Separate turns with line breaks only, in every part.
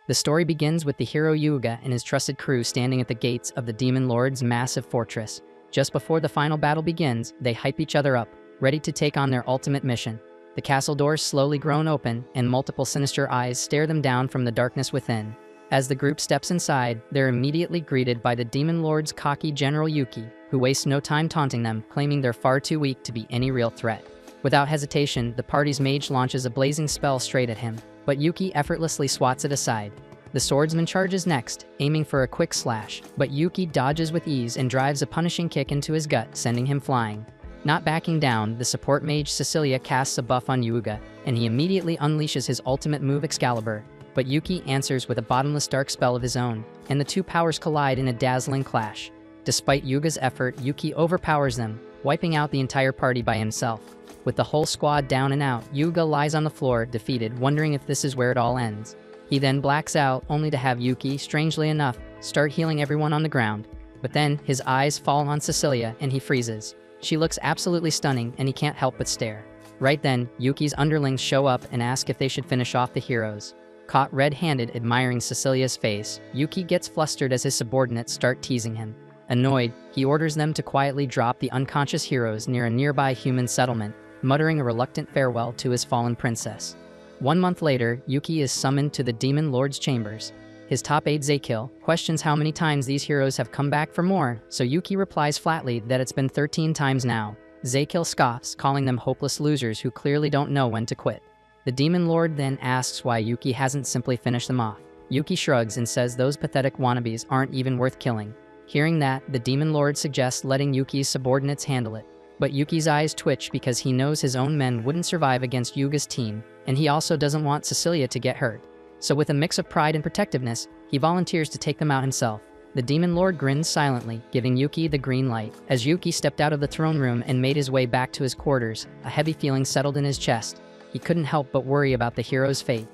The story begins with the hero Yuga and his trusted crew standing at the gates of the Demon Lord's massive fortress. Just before the final battle begins, they hype each other up, ready to take on their ultimate mission. The castle doors slowly groan open, and multiple sinister eyes stare them down from the darkness within. As the group steps inside, they're immediately greeted by the Demon Lord's cocky General Yuki, who wastes no time taunting them, claiming they're far too weak to be any real threat. Without hesitation, the party's mage launches a blazing spell straight at him, but Yuki effortlessly swats it aside. The swordsman charges next, aiming for a quick slash, but Yuki dodges with ease and drives a punishing kick into his gut, sending him flying. Not backing down, the support mage Cecilia casts a buff on Yuga, and he immediately unleashes his ultimate move Excalibur. But Yuki answers with a bottomless dark spell of his own, and the two powers collide in a dazzling clash. Despite Yuga's effort, Yuki overpowers them, wiping out the entire party by himself. With the whole squad down and out, Yuga lies on the floor, defeated, wondering if this is where it all ends. He then blacks out, only to have Yuki, strangely enough, start healing everyone on the ground. But then, his eyes fall on Cecilia, and he freezes. She looks absolutely stunning, and he can't help but stare. Right then, Yuki's underlings show up and ask if they should finish off the heroes. Caught red-handed admiring Cecilia's face, Yuki gets flustered as his subordinates start teasing him. Annoyed, he orders them to quietly drop the unconscious heroes near a nearby human settlement, muttering a reluctant farewell to his fallen princess. 1 month later, Yuki is summoned to the Demon Lord's chambers. His top aide Zekiel questions how many times these heroes have come back for more, so Yuki replies flatly that it's been 13 times now. Zekiel scoffs, calling them hopeless losers who clearly don't know when to quit. The Demon Lord then asks why Yuki hasn't simply finished them off. Yuki shrugs and says those pathetic wannabes aren't even worth killing. Hearing that, the Demon Lord suggests letting Yuki's subordinates handle it. But Yuki's eyes twitch because he knows his own men wouldn't survive against Yuga's team, and he also doesn't want Cecilia to get hurt. So with a mix of pride and protectiveness, he volunteers to take them out himself. The Demon Lord grins silently, giving Yuki the green light. As Yuki stepped out of the throne room and made his way back to his quarters, a heavy feeling settled in his chest. He couldn't help but worry about the hero's fate.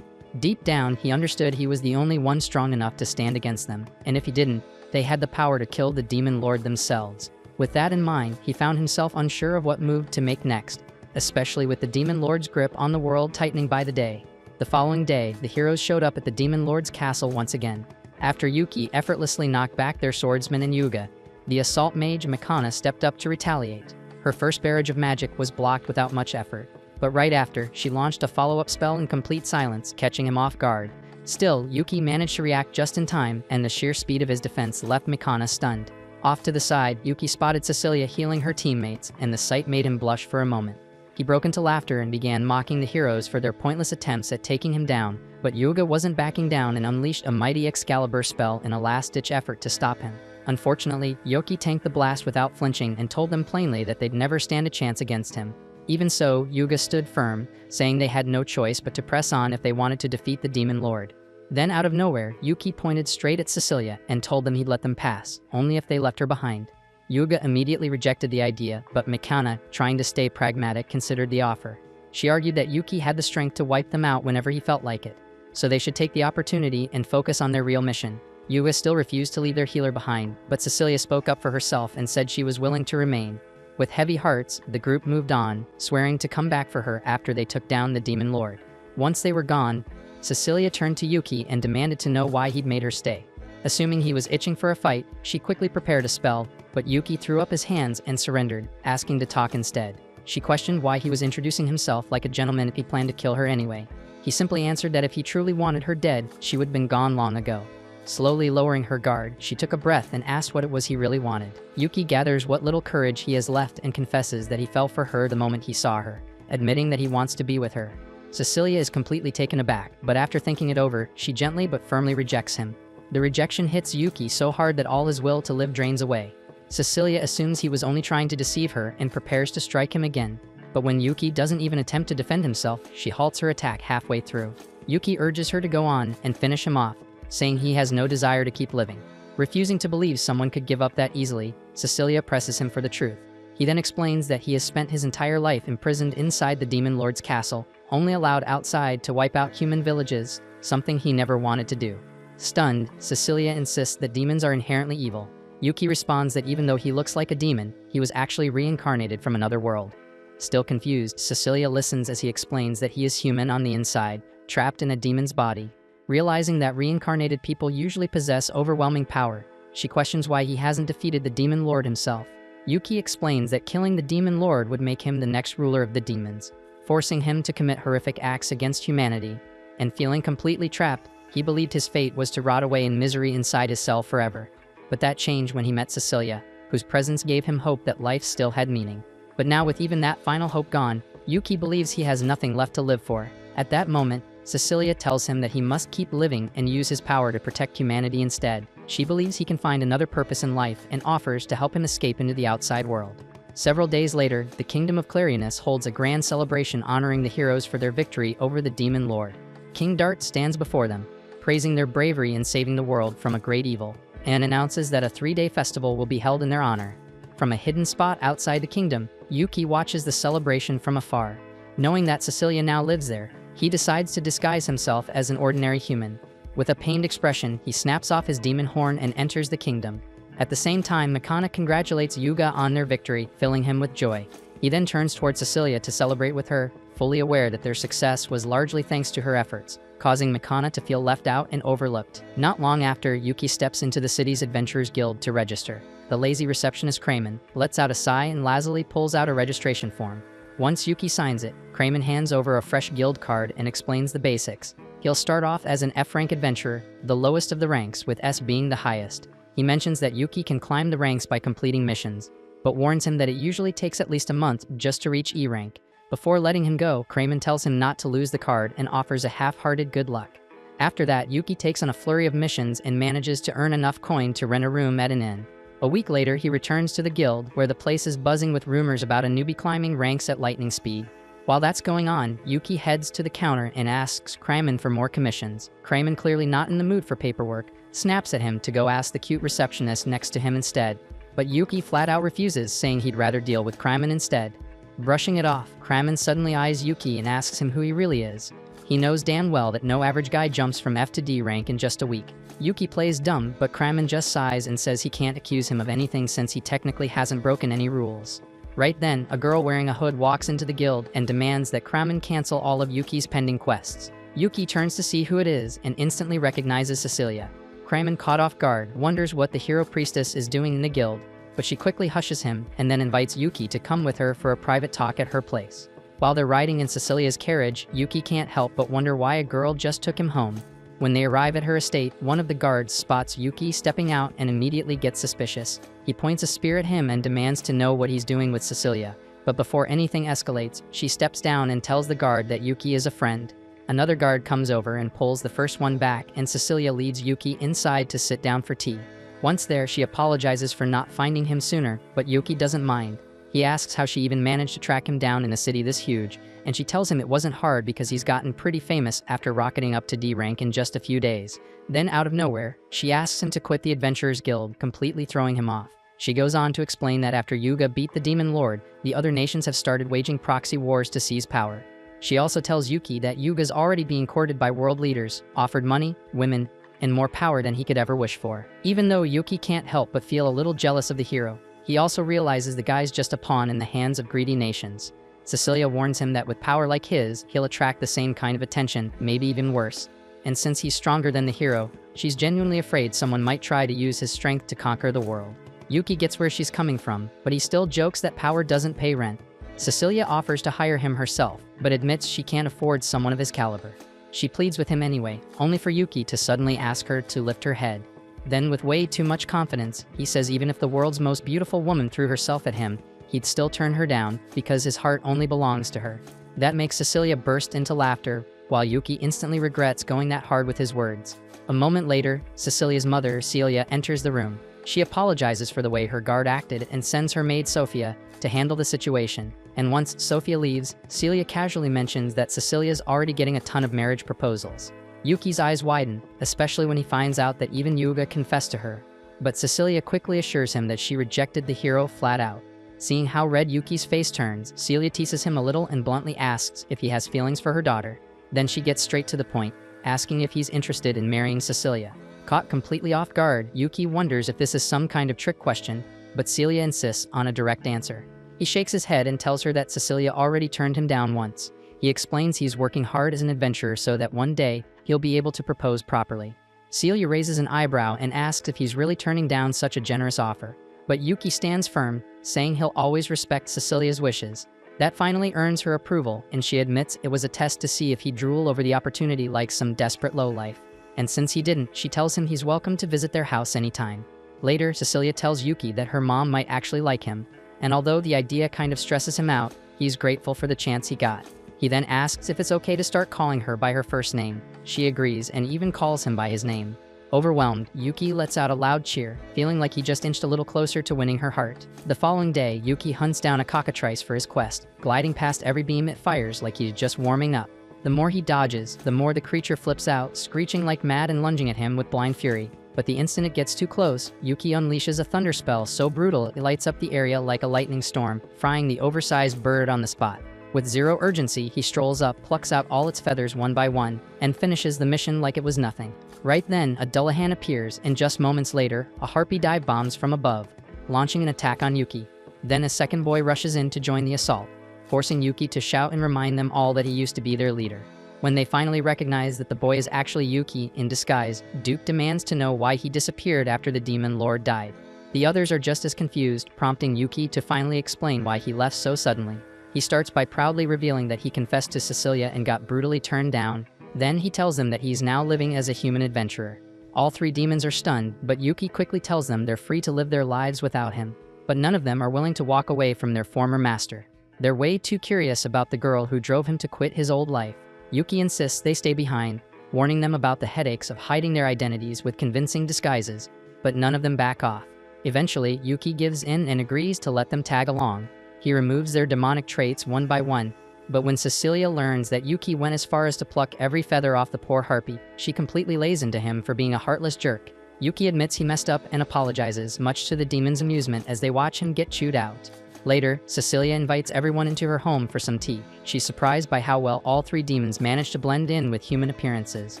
Deep down, he understood he was the only one strong enough to stand against them, and if he didn't, they had the power to kill the Demon Lord themselves. With that in mind, he found himself unsure of what move to make next, especially with the Demon Lord's grip on the world tightening by the day. The following day, the heroes showed up at the Demon Lord's castle once again. After Yuki effortlessly knocked back their swordsman and Yuga, the assault mage Mikana stepped up to retaliate. Her first barrage of magic was blocked without much effort, but right after, she launched a follow-up spell in complete silence, catching him off guard. Still, Yuki managed to react just in time, and the sheer speed of his defense left Mikana stunned. Off to the side, Yuki spotted Cecilia healing her teammates, and the sight made him blush for a moment. He broke into laughter and began mocking the heroes for their pointless attempts at taking him down, but Yuga wasn't backing down and unleashed a mighty Excalibur spell in a last-ditch effort to stop him. Unfortunately, Yuki tanked the blast without flinching and told them plainly that they'd never stand a chance against him. Even so, Yuga stood firm, saying they had no choice but to press on if they wanted to defeat the Demon Lord. Then out of nowhere, Yuki pointed straight at Cecilia and told them he'd let them pass, only if they left her behind. Yuga immediately rejected the idea, but Mikana, trying to stay pragmatic, considered the offer. She argued that Yuki had the strength to wipe them out whenever he felt like it, so they should take the opportunity and focus on their real mission. Yuga still refused to leave their healer behind, but Cecilia spoke up for herself and said she was willing to remain. With heavy hearts, the group moved on, swearing to come back for her after they took down the Demon Lord. Once they were gone, Cecilia turned to Yuki and demanded to know why he'd made her stay. Assuming he was itching for a fight, she quickly prepared a spell, but Yuki threw up his hands and surrendered, asking to talk instead. She questioned why he was introducing himself like a gentleman if he planned to kill her anyway. He simply answered that if he truly wanted her dead, she would have been gone long ago. Slowly lowering her guard, she took a breath and asked what it was he really wanted. Yuki gathers what little courage he has left and confesses that he fell for her the moment he saw her, admitting that he wants to be with her. Cecilia is completely taken aback, but after thinking it over, she gently but firmly rejects him. The rejection hits Yuki so hard that all his will to live drains away. Cecilia assumes he was only trying to deceive her and prepares to strike him again. But when Yuki doesn't even attempt to defend himself, she halts her attack halfway through. Yuki urges her to go on and finish him off, saying he has no desire to keep living. Refusing to believe someone could give up that easily, Cecilia presses him for the truth. He then explains that he has spent his entire life imprisoned inside the Demon Lord's castle, only allowed outside to wipe out human villages, something he never wanted to do. Stunned, Cecilia insists that demons are inherently evil. Yuki responds that even though he looks like a demon, he was actually reincarnated from another world. Still confused, Cecilia listens as he explains that he is human on the inside, trapped in a demon's body. Realizing that reincarnated people usually possess overwhelming power, she questions why he hasn't defeated the Demon Lord himself. Yuki explains that killing the Demon Lord would make him the next ruler of the demons, forcing him to commit horrific acts against humanity. And feeling completely trapped, he believed his fate was to rot away in misery inside his cell forever. But that changed when he met Cecilia, whose presence gave him hope that life still had meaning. But now, with even that final hope gone, Yuki believes he has nothing left to live for. At that moment, Cecilia tells him that he must keep living and use his power to protect humanity instead. She believes he can find another purpose in life and offers to help him escape into the outside world. Several days later, the Kingdom of Clarianus holds a grand celebration honoring the heroes for their victory over the Demon Lord. King Dart stands before them, praising their bravery in saving the world from a great evil, and announces that a 3-day festival will be held in their honor. From a hidden spot outside the kingdom, Yuki watches the celebration from afar. Knowing that Cecilia now lives there, he decides to disguise himself as an ordinary human. With a pained expression, he snaps off his demon horn and enters the kingdom. At the same time, Mikana congratulates Yuga on their victory, filling him with joy. He then turns toward Cecilia to celebrate with her, fully aware that their success was largely thanks to her efforts, causing Mikana to feel left out and overlooked. Not long after, Yuki steps into the city's Adventurers Guild to register. The lazy receptionist Kramen lets out a sigh and lazily pulls out a registration form. Once Yuki signs it, Kramen hands over a fresh guild card and explains the basics. He'll start off as an F-rank adventurer, the lowest of the ranks, with S being the highest. He mentions that Yuki can climb the ranks by completing missions, but warns him that it usually takes at least a month just to reach E rank. Before letting him go, Kramen tells him not to lose the card and offers a half-hearted good luck. After that, Yuki takes on a flurry of missions and manages to earn enough coin to rent a room at an inn. A week later, he returns to the guild, where the place is buzzing with rumors about a newbie climbing ranks at lightning speed. While that's going on, Yuki heads to the counter and asks Kramen for more commissions. Kramen, clearly not in the mood for paperwork, snaps at him to go ask the cute receptionist next to him instead. But Yuki flat out refuses, saying he'd rather deal with Kramen instead. Brushing it off, Kramen suddenly eyes Yuki and asks him who he really is. He knows damn well that no average guy jumps from F to D rank in just a week. Yuki plays dumb, but Kramen just sighs and says he can't accuse him of anything since he technically hasn't broken any rules. Right then, a girl wearing a hood walks into the guild and demands that Kramen cancel all of Yuki's pending quests. Yuki turns to see who it is and instantly recognizes Cecilia. Kramen, caught off guard, wonders what the hero Priestess is doing in the guild, but she quickly hushes him and then invites Yuki to come with her for a private talk at her place. While they're riding in Cecilia's carriage, Yuki can't help but wonder why a girl just took him home. When they arrive at her estate, one of the guards spots Yuki stepping out and immediately gets suspicious. He points a spear at him and demands to know what he's doing with Cecilia. But before anything escalates, she steps down and tells the guard that Yuki is a friend. Another guard comes over and pulls the first one back, and Cecilia leads Yuki inside to sit down for tea. Once there, she apologizes for not finding him sooner, but Yuki doesn't mind. He asks how she even managed to track him down in a city this huge, and she tells him it wasn't hard because he's gotten pretty famous after rocketing up to D rank in just a few days. Then, out of nowhere, she asks him to quit the Adventurers Guild, completely throwing him off. She goes on to explain that after Yuga beat the Demon Lord, the other nations have started waging proxy wars to seize power. She also tells Yuki that Yuga's already being courted by world leaders, offered money, women, and more power than he could ever wish for. Even though Yuki can't help but feel a little jealous of the hero, he also realizes the guy's just a pawn in the hands of greedy nations. Cecilia warns him that with power like his, he'll attract the same kind of attention, maybe even worse. And since he's stronger than the hero, she's genuinely afraid someone might try to use his strength to conquer the world. Yuki gets where she's coming from, but he still jokes that power doesn't pay rent. Cecilia offers to hire him herself, but admits she can't afford someone of his caliber. She pleads with him anyway, only for Yuki to suddenly ask her to lift her head. Then, with way too much confidence, he says even if the world's most beautiful woman threw herself at him, he'd still turn her down because his heart only belongs to her. That makes Cecilia burst into laughter, while Yuki instantly regrets going that hard with his words. A moment later, Cecilia's mother, Celia, enters the room. She apologizes for the way her guard acted and sends her maid, Sophia, to handle the situation. And once Sophia leaves, Celia casually mentions that Cecilia's already getting a ton of marriage proposals. Yuki's eyes widen, especially when he finds out that even Yuga confessed to her. But Cecilia quickly assures him that she rejected the hero flat out. Seeing how red Yuki's face turns, Celia teases him a little and bluntly asks if he has feelings for her daughter. Then she gets straight to the point, asking if he's interested in marrying Cecilia. Caught completely off guard, Yuki wonders if this is some kind of trick question, but Celia insists on a direct answer. He shakes his head and tells her that Cecilia already turned him down once. He explains he's working hard as an adventurer so that one day, he'll be able to propose properly. Celia raises an eyebrow and asks if he's really turning down such a generous offer. But Yuki stands firm, saying he'll always respect Cecilia's wishes. That finally earns her approval, and she admits it was a test to see if he'd drool over the opportunity like some desperate lowlife. And since he didn't, she tells him he's welcome to visit their house anytime. Later, Cecilia tells Yuki that her mom might actually like him, and although the idea kind of stresses him out, he's grateful for the chance he got. He then asks if it's okay to start calling her by her first name. She agrees and even calls him by his name. Overwhelmed, Yuki lets out a loud cheer, feeling like he just inched a little closer to winning her heart. The following day, Yuki hunts down a cockatrice for his quest, gliding past every beam it fires like he's just warming up. The more he dodges, the more the creature flips out, screeching like mad and lunging at him with blind fury. But the instant it gets too close, Yuki unleashes a thunder spell so brutal it lights up the area like a lightning storm, frying the oversized bird on the spot. With zero urgency, he strolls up, plucks out all its feathers one by one, and finishes the mission like it was nothing. Right then, a Dullahan appears, and just moments later, a harpy dive bombs from above, launching an attack on Yuki. Then a second boy rushes in to join the assault, forcing Yuki to shout and remind them all that he used to be their leader. When they finally recognize that the boy is actually Yuki in disguise, Duke demands to know why he disappeared after the demon lord died. The others are just as confused, prompting Yuki to finally explain why he left so suddenly. He starts by proudly revealing that he confessed to Cecilia and got brutally turned down. Then he tells them that he's now living as a human adventurer. All three demons are stunned, but Yuki quickly tells them they're free to live their lives without him. But none of them are willing to walk away from their former master. They're way too curious about the girl who drove him to quit his old life. Yuki insists they stay behind, warning them about the headaches of hiding their identities with convincing disguises, but none of them back off. Eventually, Yuki gives in and agrees to let them tag along. He removes their demonic traits one by one, but when Cecilia learns that Yuki went as far as to pluck every feather off the poor harpy, she completely lays into him for being a heartless jerk. Yuki admits he messed up and apologizes, much to the demon's amusement as they watch him get chewed out. Later, Cecilia invites everyone into her home for some tea. She's surprised by how well all three demons manage to blend in with human appearances.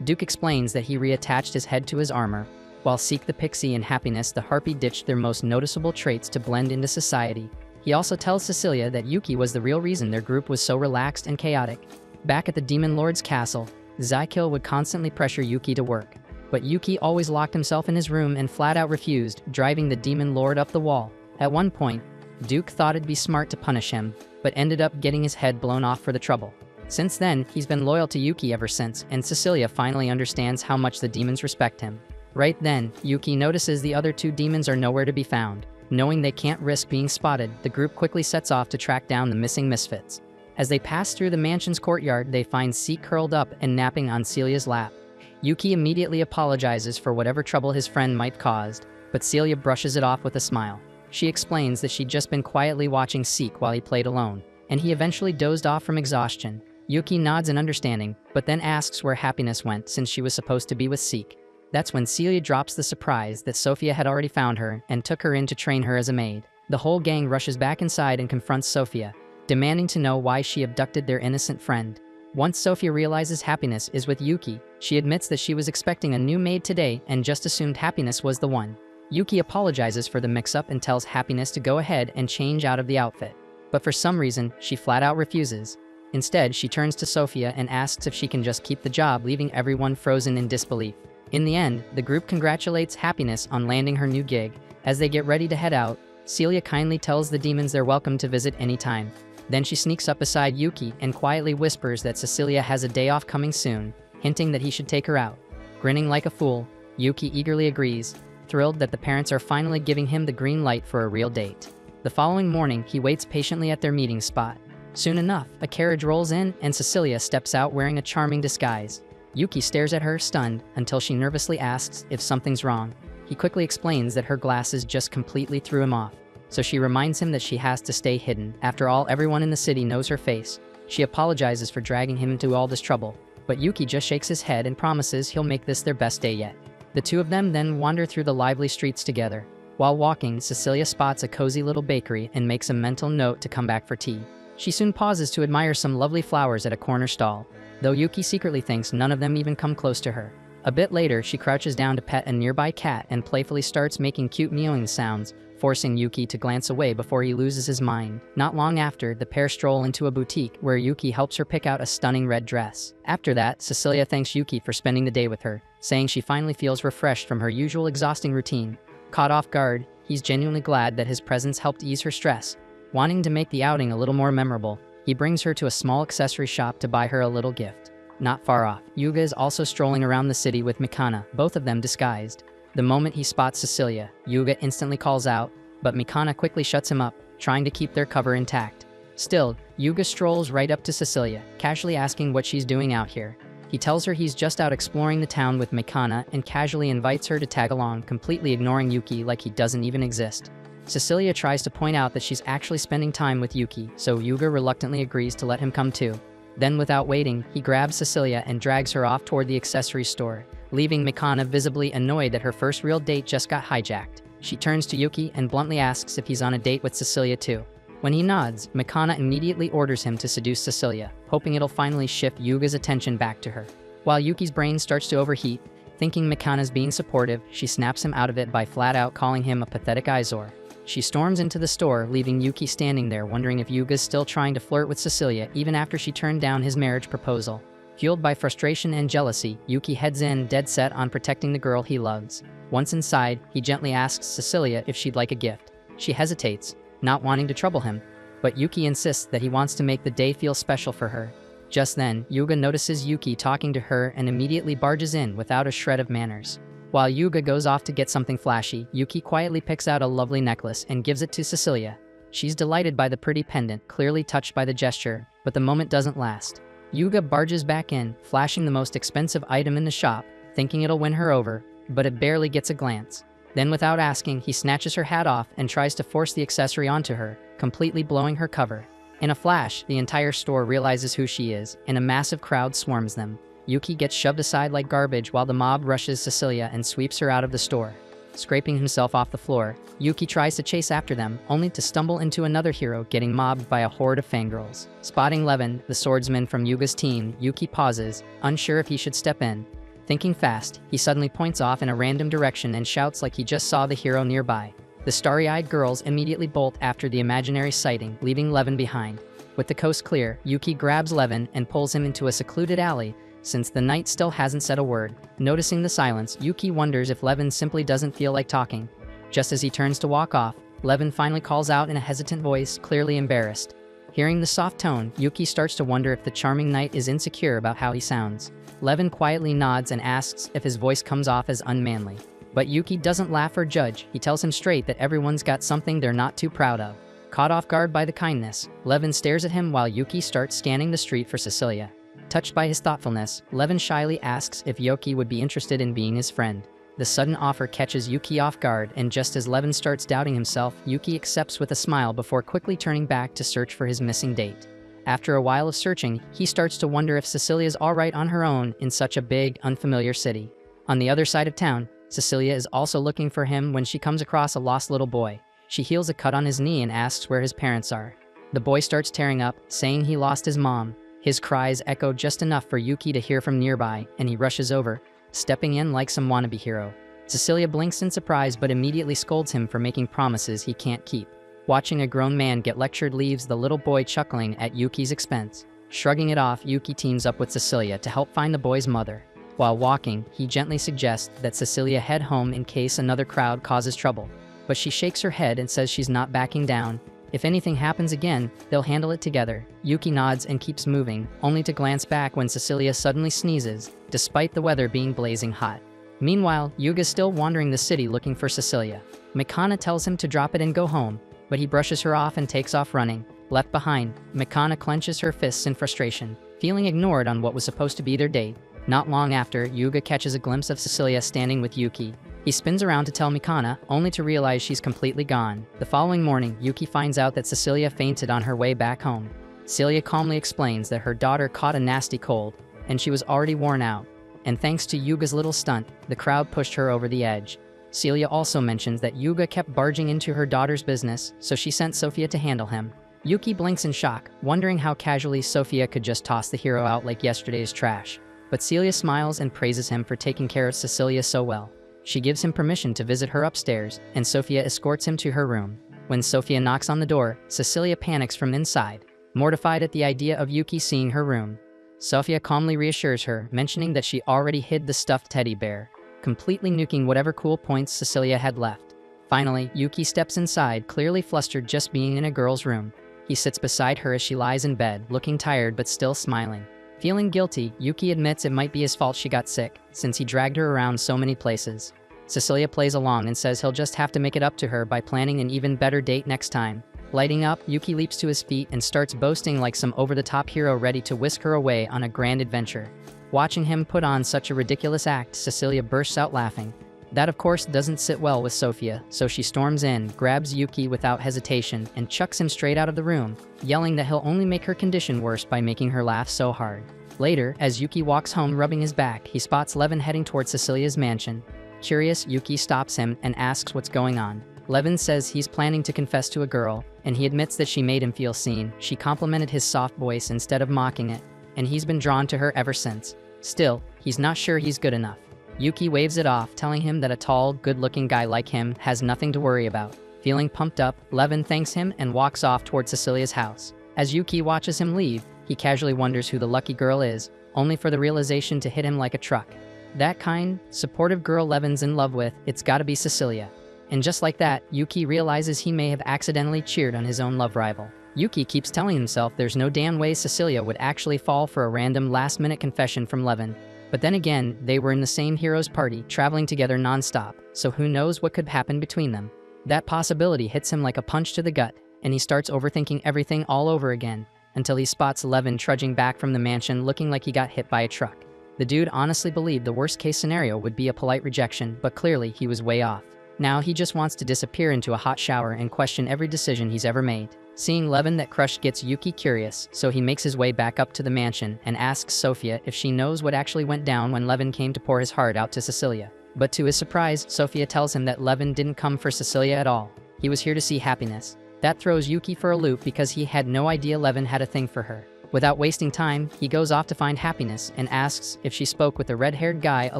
Duke explains that he reattached his head to his armor, while Seek the Pixie and Happiness the Harpy ditched their most noticeable traits to blend into society. He also tells Cecilia that Yuki was the real reason their group was so relaxed and chaotic. Back at the Demon Lord's castle, Zykill would constantly pressure Yuki to work, but Yuki always locked himself in his room and flat out refused, driving the Demon Lord up the wall. At one point, Duke thought it'd be smart to punish him, but ended up getting his head blown off for the trouble. Since then, he's been loyal to Yuki ever since, and Cecilia finally understands how much the demons respect him. Right then, Yuki notices the other two demons are nowhere to be found. Knowing they can't risk being spotted, the group quickly sets off to track down the missing misfits. As they pass through the mansion's courtyard, they find Seek curled up and napping on Celia's lap. Yuki immediately apologizes for whatever trouble his friend might have caused, but Celia brushes it off with a smile. She explains that she'd just been quietly watching Seek while he played alone, and he eventually dozed off from exhaustion. Yuki nods in understanding, but then asks where Happiness went since she was supposed to be with Seek. That's when Celia drops the surprise that Sophia had already found her and took her in to train her as a maid. The whole gang rushes back inside and confronts Sophia, demanding to know why she abducted their innocent friend. Once Sophia realizes Happiness is with Yuki, she admits that she was expecting a new maid today and just assumed Happiness was the one. Yuki apologizes for the mix-up and tells Happiness to go ahead and change out of the outfit. But for some reason, she flat out refuses. Instead, she turns to Sophia and asks if she can just keep the job, leaving everyone frozen in disbelief. In the end, the group congratulates Happiness on landing her new gig. As they get ready to head out, Celia kindly tells the demons they're welcome to visit anytime. Then she sneaks up beside Yuki and quietly whispers that Cecilia has a day off coming soon, hinting that he should take her out. Grinning like a fool, Yuki eagerly agrees, thrilled that the parents are finally giving him the green light for a real date. The following morning, he waits patiently at their meeting spot. Soon enough, a carriage rolls in and Cecilia steps out wearing a charming disguise. Yuki stares at her, stunned, until she nervously asks if something's wrong. He quickly explains that her glasses just completely threw him off, so she reminds him that she has to stay hidden. After all, everyone in the city knows her face. She apologizes for dragging him into all this trouble, but Yuki just shakes his head and promises he'll make this their best day yet. The two of them then wander through the lively streets together. While walking, Cecilia spots a cozy little bakery and makes a mental note to come back for tea. She soon pauses to admire some lovely flowers at a corner stall, though Yuki secretly thinks none of them even come close to her. A bit later, she crouches down to pet a nearby cat and playfully starts making cute meowing sounds, forcing Yuki to glance away before he loses his mind. Not long after, the pair stroll into a boutique where Yuki helps her pick out a stunning red dress. After that, Cecilia thanks Yuki for spending the day with her, saying she finally feels refreshed from her usual exhausting routine. Caught off guard, he's genuinely glad that his presence helped ease her stress. Wanting to make the outing a little more memorable, he brings her to a small accessory shop to buy her a little gift. Not far off, Yuga is also strolling around the city with Mikana, both of them disguised. The moment he spots Cecilia, Yuga instantly calls out, but Mikana quickly shuts him up, trying to keep their cover intact. Still, Yuga strolls right up to Cecilia, casually asking what she's doing out here. He tells her he's just out exploring the town with Mikana and casually invites her to tag along, completely ignoring Yuki like he doesn't even exist. Cecilia tries to point out that she's actually spending time with Yuki, so Yuga reluctantly agrees to let him come too. Then without waiting, he grabs Cecilia and drags her off toward the accessory store, leaving Mikana visibly annoyed that her first real date just got hijacked. She turns to Yuki and bluntly asks if he's on a date with Cecilia too. When he nods, Mikana immediately orders him to seduce Cecilia, hoping it'll finally shift Yuga's attention back to her. While Yuki's brain starts to overheat, thinking Mikana's being supportive, she snaps him out of it by flat out calling him a pathetic eyesore. She storms into the store, leaving Yuki standing there wondering if Yuga's still trying to flirt with Cecilia even after she turned down his marriage proposal. Fueled by frustration and jealousy, Yuki heads in, dead set on protecting the girl he loves. Once inside, he gently asks Cecilia if she'd like a gift. She hesitates, not wanting to trouble him, but Yuki insists that he wants to make the day feel special for her. Just then, Yuga notices Yuki talking to her and immediately barges in without a shred of manners. While Yuga goes off to get something flashy, Yuki quietly picks out a lovely necklace and gives it to Cecilia. She's delighted by the pretty pendant, clearly touched by the gesture, but the moment doesn't last. Yuga barges back in, flashing the most expensive item in the shop, thinking it'll win her over, but it barely gets a glance. Then without asking, he snatches her hat off and tries to force the accessory onto her, completely blowing her cover. In a flash, the entire store realizes who she is, and a massive crowd swarms them. Yuki gets shoved aside like garbage while the mob rushes Cecilia and sweeps her out of the store. Scraping himself off the floor, Yuki tries to chase after them, only to stumble into another hero getting mobbed by a horde of fangirls. Spotting Levin, the swordsman from Yuga's team, Yuki pauses, unsure if he should step in. Thinking fast, he suddenly points off in a random direction and shouts like he just saw the hero nearby. The starry-eyed girls immediately bolt after the imaginary sighting, leaving Levin behind. With the coast clear, Yuki grabs Levin and pulls him into a secluded alley, since the knight still hasn't said a word. Noticing the silence, Yuki wonders if Levin simply doesn't feel like talking. Just as he turns to walk off, Levin finally calls out in a hesitant voice, clearly embarrassed. Hearing the soft tone, Yuki starts to wonder if the charming knight is insecure about how he sounds. Levin quietly nods and asks if his voice comes off as unmanly. But Yuki doesn't laugh or judge. He tells him straight that everyone's got something they're not too proud of. Caught off guard by the kindness, Levin stares at him while Yuki starts scanning the street for Cecilia. Touched by his thoughtfulness, Levin shyly asks if Yuki would be interested in being his friend. The sudden offer catches Yuki off guard, and just as Levin starts doubting himself, Yuki accepts with a smile before quickly turning back to search for his missing date. After a while of searching, he starts to wonder if Cecilia's alright on her own in such a big, unfamiliar city. On the other side of town, Cecilia is also looking for him when she comes across a lost little boy. She heals a cut on his knee and asks where his parents are. The boy starts tearing up, saying he lost his mom. His cries echo just enough for Yuki to hear from nearby, and he rushes over, stepping in like some wannabe hero. Cecilia blinks in surprise but immediately scolds him for making promises he can't keep. Watching a grown man get lectured leaves the little boy chuckling at Yuki's expense. Shrugging it off, Yuki teams up with Cecilia to help find the boy's mother. While walking, he gently suggests that Cecilia head home in case another crowd causes trouble. But she shakes her head and says she's not backing down. If anything happens again, they'll handle it together. Yuki nods and keeps moving, only to glance back when Cecilia suddenly sneezes, despite the weather being blazing hot. Meanwhile, Yuga's still wandering the city looking for Cecilia. Mikana tells him to drop it and go home, but he brushes her off and takes off running. Left behind, Mikana clenches her fists in frustration, feeling ignored on what was supposed to be their date. Not long after, Yuga catches a glimpse of Cecilia standing with Yuki. He spins around to tell Mikana, only to realize she's completely gone. The following morning, Yuki finds out that Cecilia fainted on her way back home. Celia calmly explains that her daughter caught a nasty cold, and she was already worn out. And thanks to Yuga's little stunt, the crowd pushed her over the edge. Celia also mentions that Yuga kept barging into her daughter's business, so she sent Sophia to handle him. Yuki blinks in shock, wondering how casually Sophia could just toss the hero out like yesterday's trash. but Celia smiles and praises him for taking care of Cecilia so well. She gives him permission to visit her upstairs, and Sophia escorts him to her room. When Sophia knocks on the door, Cecilia panics from inside, mortified at the idea of Yuki seeing her room. Sophia calmly reassures her, mentioning that she already hid the stuffed teddy bear, completely nuking whatever cool points Cecilia had left. Finally, Yuki steps inside, clearly flustered just being in a girl's room. He sits beside her as she lies in bed, looking tired but still smiling. Feeling guilty, Yuki admits it might be his fault she got sick, since he dragged her around so many places. Cecilia plays along and says he'll just have to make it up to her by planning an even better date next time. Lighting up, Yuki leaps to his feet and starts boasting like some over-the-top hero ready to whisk her away on a grand adventure. Watching him put on such a ridiculous act, Cecilia bursts out laughing. That of course doesn't sit well with Sophia, so she storms in, grabs Yuki without hesitation, and chucks him straight out of the room, yelling that he'll only make her condition worse by making her laugh so hard. Later, as Yuki walks home rubbing his back, he spots Levin heading towards Cecilia's mansion. Curious, Yuki stops him and asks what's going on. Levin says he's planning to confess to a girl, and he admits that she made him feel seen. She complimented his soft voice instead of mocking it, and he's been drawn to her ever since. Still, he's not sure he's good enough. Yuki waves it off, telling him that a tall, good-looking guy like him has nothing to worry about. Feeling pumped up, Levin thanks him and walks off towards Cecilia's house. As Yuki watches him leave, he casually wonders who the lucky girl is, only for the realization to hit him like a truck. That kind, supportive girl Levin's in love with, it's gotta be Cecilia. And just like that, Yuki realizes he may have accidentally cheered on his own love rival. Yuki keeps telling himself there's no damn way Cecilia would actually fall for a random last-minute confession from Levin. But then again, they were in the same hero's party, traveling together non-stop, so who knows what could happen between them. That possibility hits him like a punch to the gut, and he starts overthinking everything all over again, until he spots Levin trudging back from the mansion looking like he got hit by a truck. The dude honestly believed the worst-case scenario would be a polite rejection, but clearly he was way off. Now he just wants to disappear into a hot shower and question every decision he's ever made. Seeing Levin that crush gets Yuki curious, so he makes his way back up to the mansion and asks Sophia if she knows what actually went down when Levin came to pour his heart out to Cecilia. But to his surprise, Sophia tells him that Levin didn't come for Cecilia at all. He was here to see Happiness. That throws Yuki for a loop because he had no idea Levin had a thing for her. Without wasting time, he goes off to find Happiness and asks if she spoke with the red-haired guy a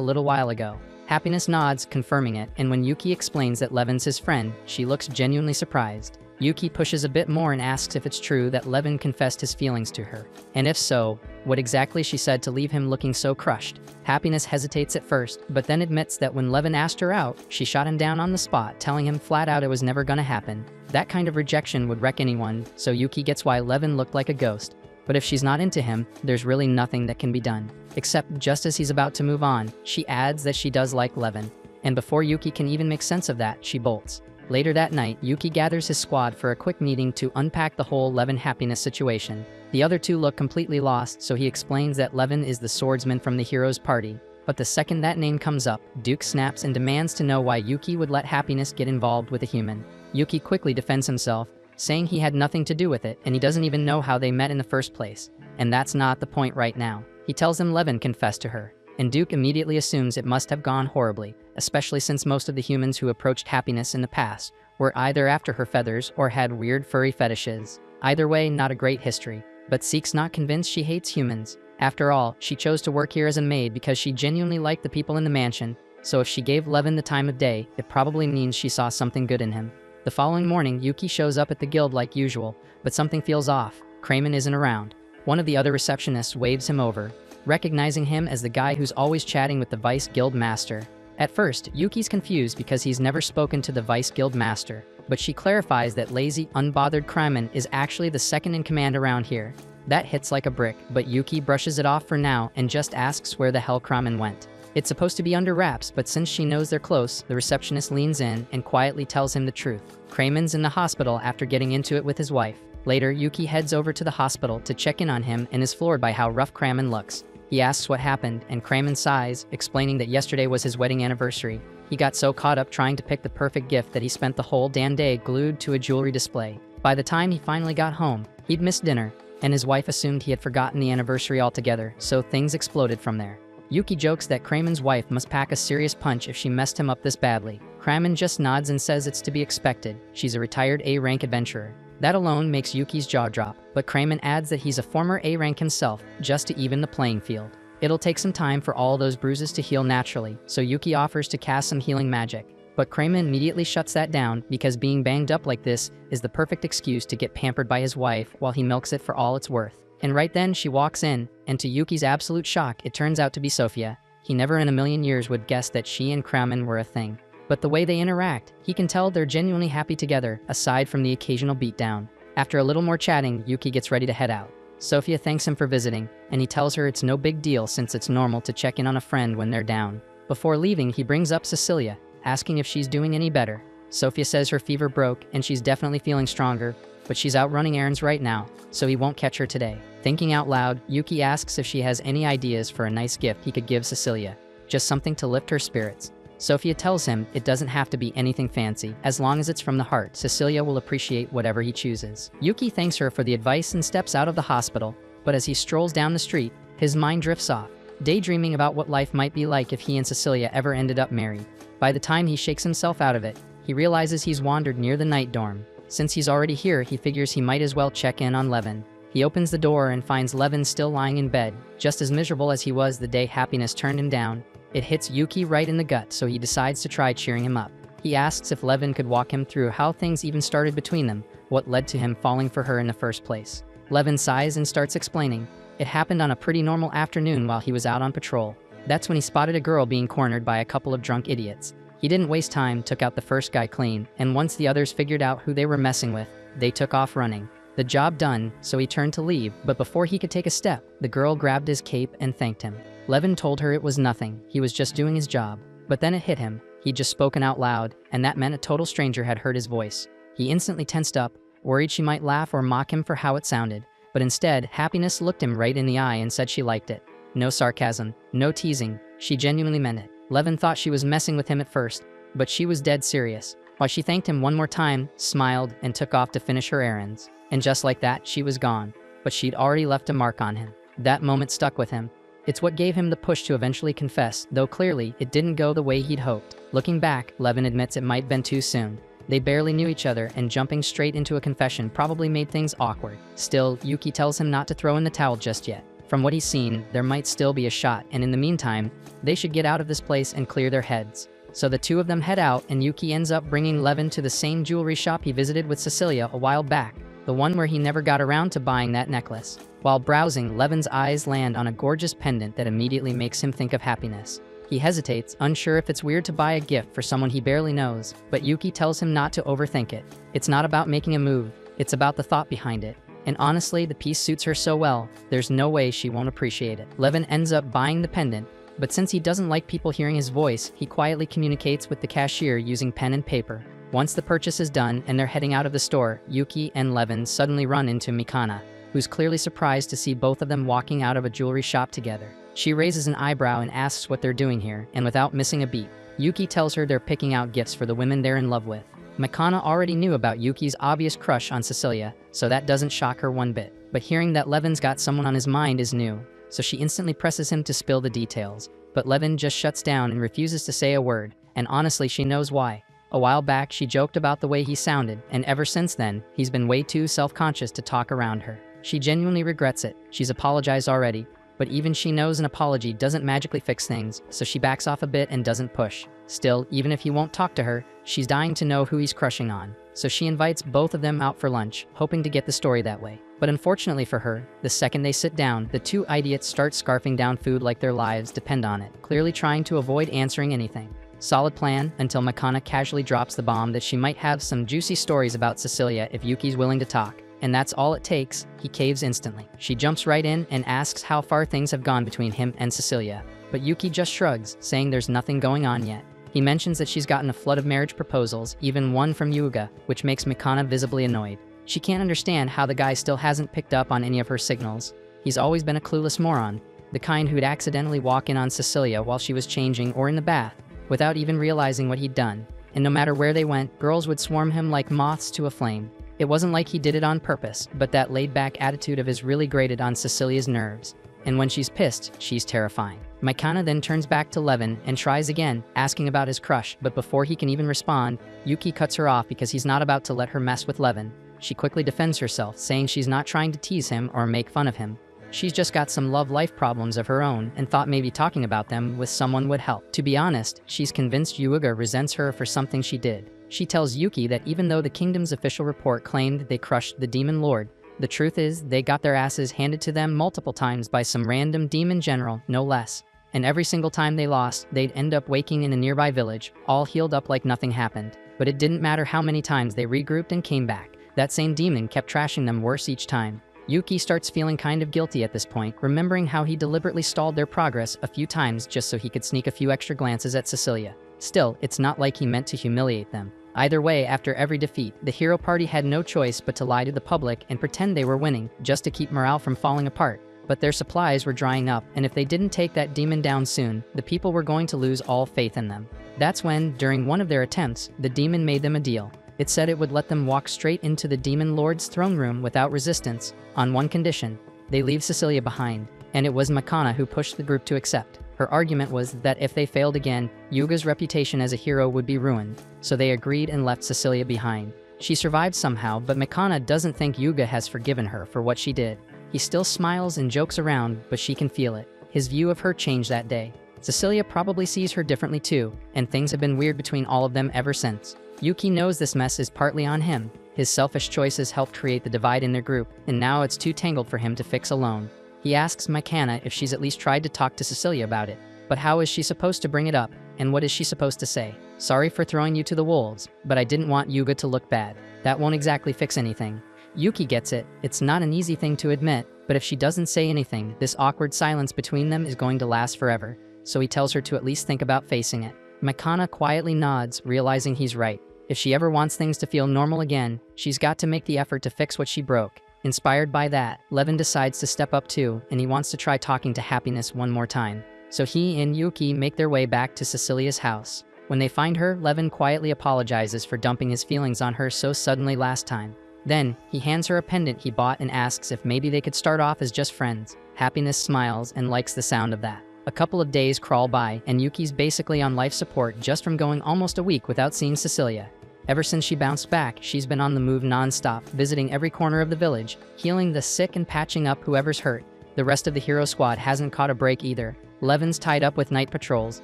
little while ago. Happiness nods, confirming it, and when Yuki explains that Levin's his friend, she looks genuinely surprised. Yuki pushes a bit more and asks if it's true that Levin confessed his feelings to her, and if so, what exactly she said to leave him looking so crushed. Happiness hesitates at first, but then admits that when Levin asked her out, she shot him down on the spot, telling him flat out it was never gonna happen. That kind of rejection would wreck anyone, so Yuki gets why Levin looked like a ghost. But if she's not into him, there's really nothing that can be done. Except just as he's about to move on, she adds that she does like Levin. And before Yuki can even make sense of that, she bolts. Later that night, Yuki gathers his squad for a quick meeting to unpack the whole Levin Happiness situation. The other two look completely lost, so he explains that Levin is the swordsman from the hero's party. But the second that name comes up, Duke snaps and demands to know why Yuki would let Happiness get involved with a human. Yuki quickly defends himself, saying he had nothing to do with it and he doesn't even know how they met in the first place. And that's not the point right now. He tells him Levin confessed to her, and Duke immediately assumes it must have gone horribly, especially since most of the humans who approached Happiness in the past were either after her feathers or had weird furry fetishes. Either way, not a great history. But Seek's not convinced she hates humans. After all, she chose to work here as a maid because she genuinely liked the people in the mansion, so if she gave Levin the time of day, it probably means she saw something good in him. The following morning, Yuki shows up at the guild like usual, but something feels off. Kramen isn't around. One of the other receptionists waves him over, recognizing him as the guy who's always chatting with the Vice Guild Master. At first, Yuki's confused because he's never spoken to the Vice Guild Master, but she clarifies that lazy, unbothered Kramen is actually the second in command around here. That hits like a brick, but Yuki brushes it off for now and just asks where the hell Kramen went. It's supposed to be under wraps, but since she knows they're close, the receptionist leans in and quietly tells him the truth. Kramen's in the hospital after getting into it with his wife. Later, Yuki heads over to the hospital to check in on him and is floored by how rough Kramen looks. He asks what happened, and Kramen sighs, explaining that yesterday was his wedding anniversary. He got so caught up trying to pick the perfect gift that he spent the whole damn day glued to a jewelry display. By the time he finally got home, he'd missed dinner, and his wife assumed he had forgotten the anniversary altogether, so things exploded from there. Yuki jokes that Kramen's wife must pack a serious punch if she messed him up this badly. Kramen just nods and says it's to be expected. She's a retired A-rank adventurer. That alone makes Yuki's jaw drop, but Kramen adds that he's a former A-rank himself, just to even the playing field. It'll take some time for all those bruises to heal naturally, so Yuki offers to cast some healing magic. But Kramer immediately shuts that down because being banged up like this is the perfect excuse to get pampered by his wife while he milks it for all it's worth. And right then she walks in, and to Yuki's absolute shock, it turns out to be Sophia. He never in a million years would guess that she and Kramer were a thing. But the way they interact, he can tell they're genuinely happy together, aside from the occasional beatdown. After a little more chatting, Yuki gets ready to head out. Sophia thanks him for visiting, and he tells her it's no big deal since it's normal to check in on a friend when they're down. Before leaving, he brings up Cecilia, asking if she's doing any better. Sophia says her fever broke and she's definitely feeling stronger, but she's out running errands right now, so he won't catch her today. Thinking out loud, Yuki asks if she has any ideas for a nice gift he could give Cecilia, just something to lift her spirits. Sophia tells him it doesn't have to be anything fancy. As long as it's from the heart, Cecilia will appreciate whatever he chooses. Yuki thanks her for the advice and steps out of the hospital, but as he strolls down the street, his mind drifts off, daydreaming about what life might be like if he and Cecilia ever ended up married. By the time he shakes himself out of it, he realizes he's wandered near the night dorm. Since he's already here, he figures he might as well check in on Levin. He opens the door and finds Levin still lying in bed, just as miserable as he was the day Happiness turned him down. It hits Yuki right in the gut, so he decides to try cheering him up. He asks if Levin could walk him through how things even started between them, what led to him falling for her in the first place. Levin sighs and starts explaining. It happened on a pretty normal afternoon while he was out on patrol. That's when he spotted a girl being cornered by a couple of drunk idiots. He didn't waste time, took out the first guy clean, and once the others figured out who they were messing with, they took off running. The job done, so he turned to leave, but before he could take a step, the girl grabbed his cape and thanked him. Levin told her it was nothing, he was just doing his job. But then it hit him. He'd just spoken out loud, and that meant a total stranger had heard his voice. He instantly tensed up, worried she might laugh or mock him for how it sounded. But instead, Happiness looked him right in the eye and said she liked it. No sarcasm, no teasing, she genuinely meant it. Levin thought she was messing with him at first, but she was dead serious. While she thanked him one more time, smiled, and took off to finish her errands. And just like that, she was gone. But she'd already left a mark on him. That moment stuck with him. It's what gave him the push to eventually confess, though clearly it didn't go the way he'd hoped. Looking back, Levin admits it might have been too soon. They barely knew each other, and jumping straight into a confession probably made things awkward. Still, Yuki tells him not to throw in the towel just yet. From what he's seen, there might still be a shot, and in the meantime, they should get out of this place and clear their heads. So the two of them head out, and Yuki ends up bringing Levin to the same jewelry shop he visited with Cecilia a while back, the one where he never got around to buying that necklace. While browsing, Levin's eyes land on a gorgeous pendant that immediately makes him think of Happiness. He hesitates, unsure if it's weird to buy a gift for someone he barely knows, but Yuki tells him not to overthink it. It's not about making a move, it's about the thought behind it. And honestly, the piece suits her so well, there's no way she won't appreciate it. Levin ends up buying the pendant, but since he doesn't like people hearing his voice, he quietly communicates with the cashier using pen and paper. Once the purchase is done and they're heading out of the store, Yuki and Levin suddenly run into Mikana, who's clearly surprised to see both of them walking out of a jewelry shop together. She raises an eyebrow and asks what they're doing here, and without missing a beat, Yuki tells her they're picking out gifts for the women they're in love with. Mikana already knew about Yuki's obvious crush on Cecilia, so that doesn't shock her one bit. But hearing that Levin's got someone on his mind is new, so she instantly presses him to spill the details. But Levin just shuts down and refuses to say a word, and honestly she knows why. A while back she joked about the way he sounded, and ever since then, he's been way too self-conscious to talk around her. She genuinely regrets it. She's apologized already, but even she knows an apology doesn't magically fix things, so she backs off a bit and doesn't push. Still, even if he won't talk to her, she's dying to know who he's crushing on. So she invites both of them out for lunch, hoping to get the story that way. But unfortunately for her, the second they sit down, the two idiots start scarfing down food like their lives depend on it, clearly trying to avoid answering anything. Solid plan, until Mikana casually drops the bomb that she might have some juicy stories about Cecilia if Yuki's willing to talk. And that's all it takes. He caves instantly. She jumps right in and asks how far things have gone between him and Cecilia. But Yuki just shrugs, saying there's nothing going on yet. He mentions that she's gotten a flood of marriage proposals, even one from Yuga, which makes Mikana visibly annoyed. She can't understand how the guy still hasn't picked up on any of her signals. He's always been a clueless moron, the kind who'd accidentally walk in on Cecilia while she was changing or in the bath, without even realizing what he'd done. And no matter where they went, girls would swarm him like moths to a flame. It wasn't like he did it on purpose, but that laid-back attitude of his really grated on Cecilia's nerves. And when she's pissed, she's terrifying. Mikana then turns back to Levin and tries again, asking about his crush, but before he can even respond, Yuki cuts her off because he's not about to let her mess with Levin. She quickly defends herself, saying she's not trying to tease him or make fun of him. She's just got some love life problems of her own and thought maybe talking about them with someone would help. To be honest, she's convinced Yuga resents her for something she did. She tells Yuki that even though the kingdom's official report claimed they crushed the demon lord, the truth is they got their asses handed to them multiple times by some random demon general, no less. And every single time they lost, they'd end up waking in a nearby village, all healed up like nothing happened. But it didn't matter how many times they regrouped and came back. That same demon kept trashing them worse each time. Yuki starts feeling kind of guilty at this point, remembering how he deliberately stalled their progress a few times just so he could sneak a few extra glances at Cecilia. Still, it's not like he meant to humiliate them. Either way, after every defeat, the hero party had no choice but to lie to the public and pretend they were winning, just to keep morale from falling apart. But their supplies were drying up, and if they didn't take that demon down soon, the people were going to lose all faith in them. That's when, during one of their attempts, the demon made them a deal. It said it would let them walk straight into the demon lord's throne room without resistance, on one condition: they leave Cecilia behind. And it was Makana who pushed the group to accept. Her argument was that if they failed again, Yuga's reputation as a hero would be ruined, so they agreed and left Cecilia behind. She survived somehow, but Makana doesn't think Yuga has forgiven her for what she did. He still smiles and jokes around, but she can feel it. His view of her changed that day. Cecilia probably sees her differently too, and things have been weird between all of them ever since. Yuki knows this mess is partly on him. His selfish choices helped create the divide in their group, and now it's too tangled for him to fix alone. He asks Makana if she's at least tried to talk to Cecilia about it. But how is she supposed to bring it up, and what is she supposed to say? Sorry for throwing you to the wolves, but I didn't want Yuga to look bad. That won't exactly fix anything. Yuki gets it. It's not an easy thing to admit, but if she doesn't say anything, this awkward silence between them is going to last forever. So he tells her to at least think about facing it. Makana quietly nods, realizing he's right. If she ever wants things to feel normal again, she's got to make the effort to fix what she broke. Inspired by that, Levin decides to step up too, and he wants to try talking to Happiness one more time. So he and Yuki make their way back to Cecilia's house. When they find her, Levin quietly apologizes for dumping his feelings on her so suddenly last time. Then, he hands her a pendant he bought and asks if maybe they could start off as just friends. Happiness smiles and likes the sound of that. A couple of days crawl by, and Yuki's basically on life support just from going almost a week without seeing Cecilia. Ever since she bounced back, she's been on the move non-stop, visiting every corner of the village, healing the sick and patching up whoever's hurt. The rest of the hero squad hasn't caught a break either. Levin's tied up with night patrols,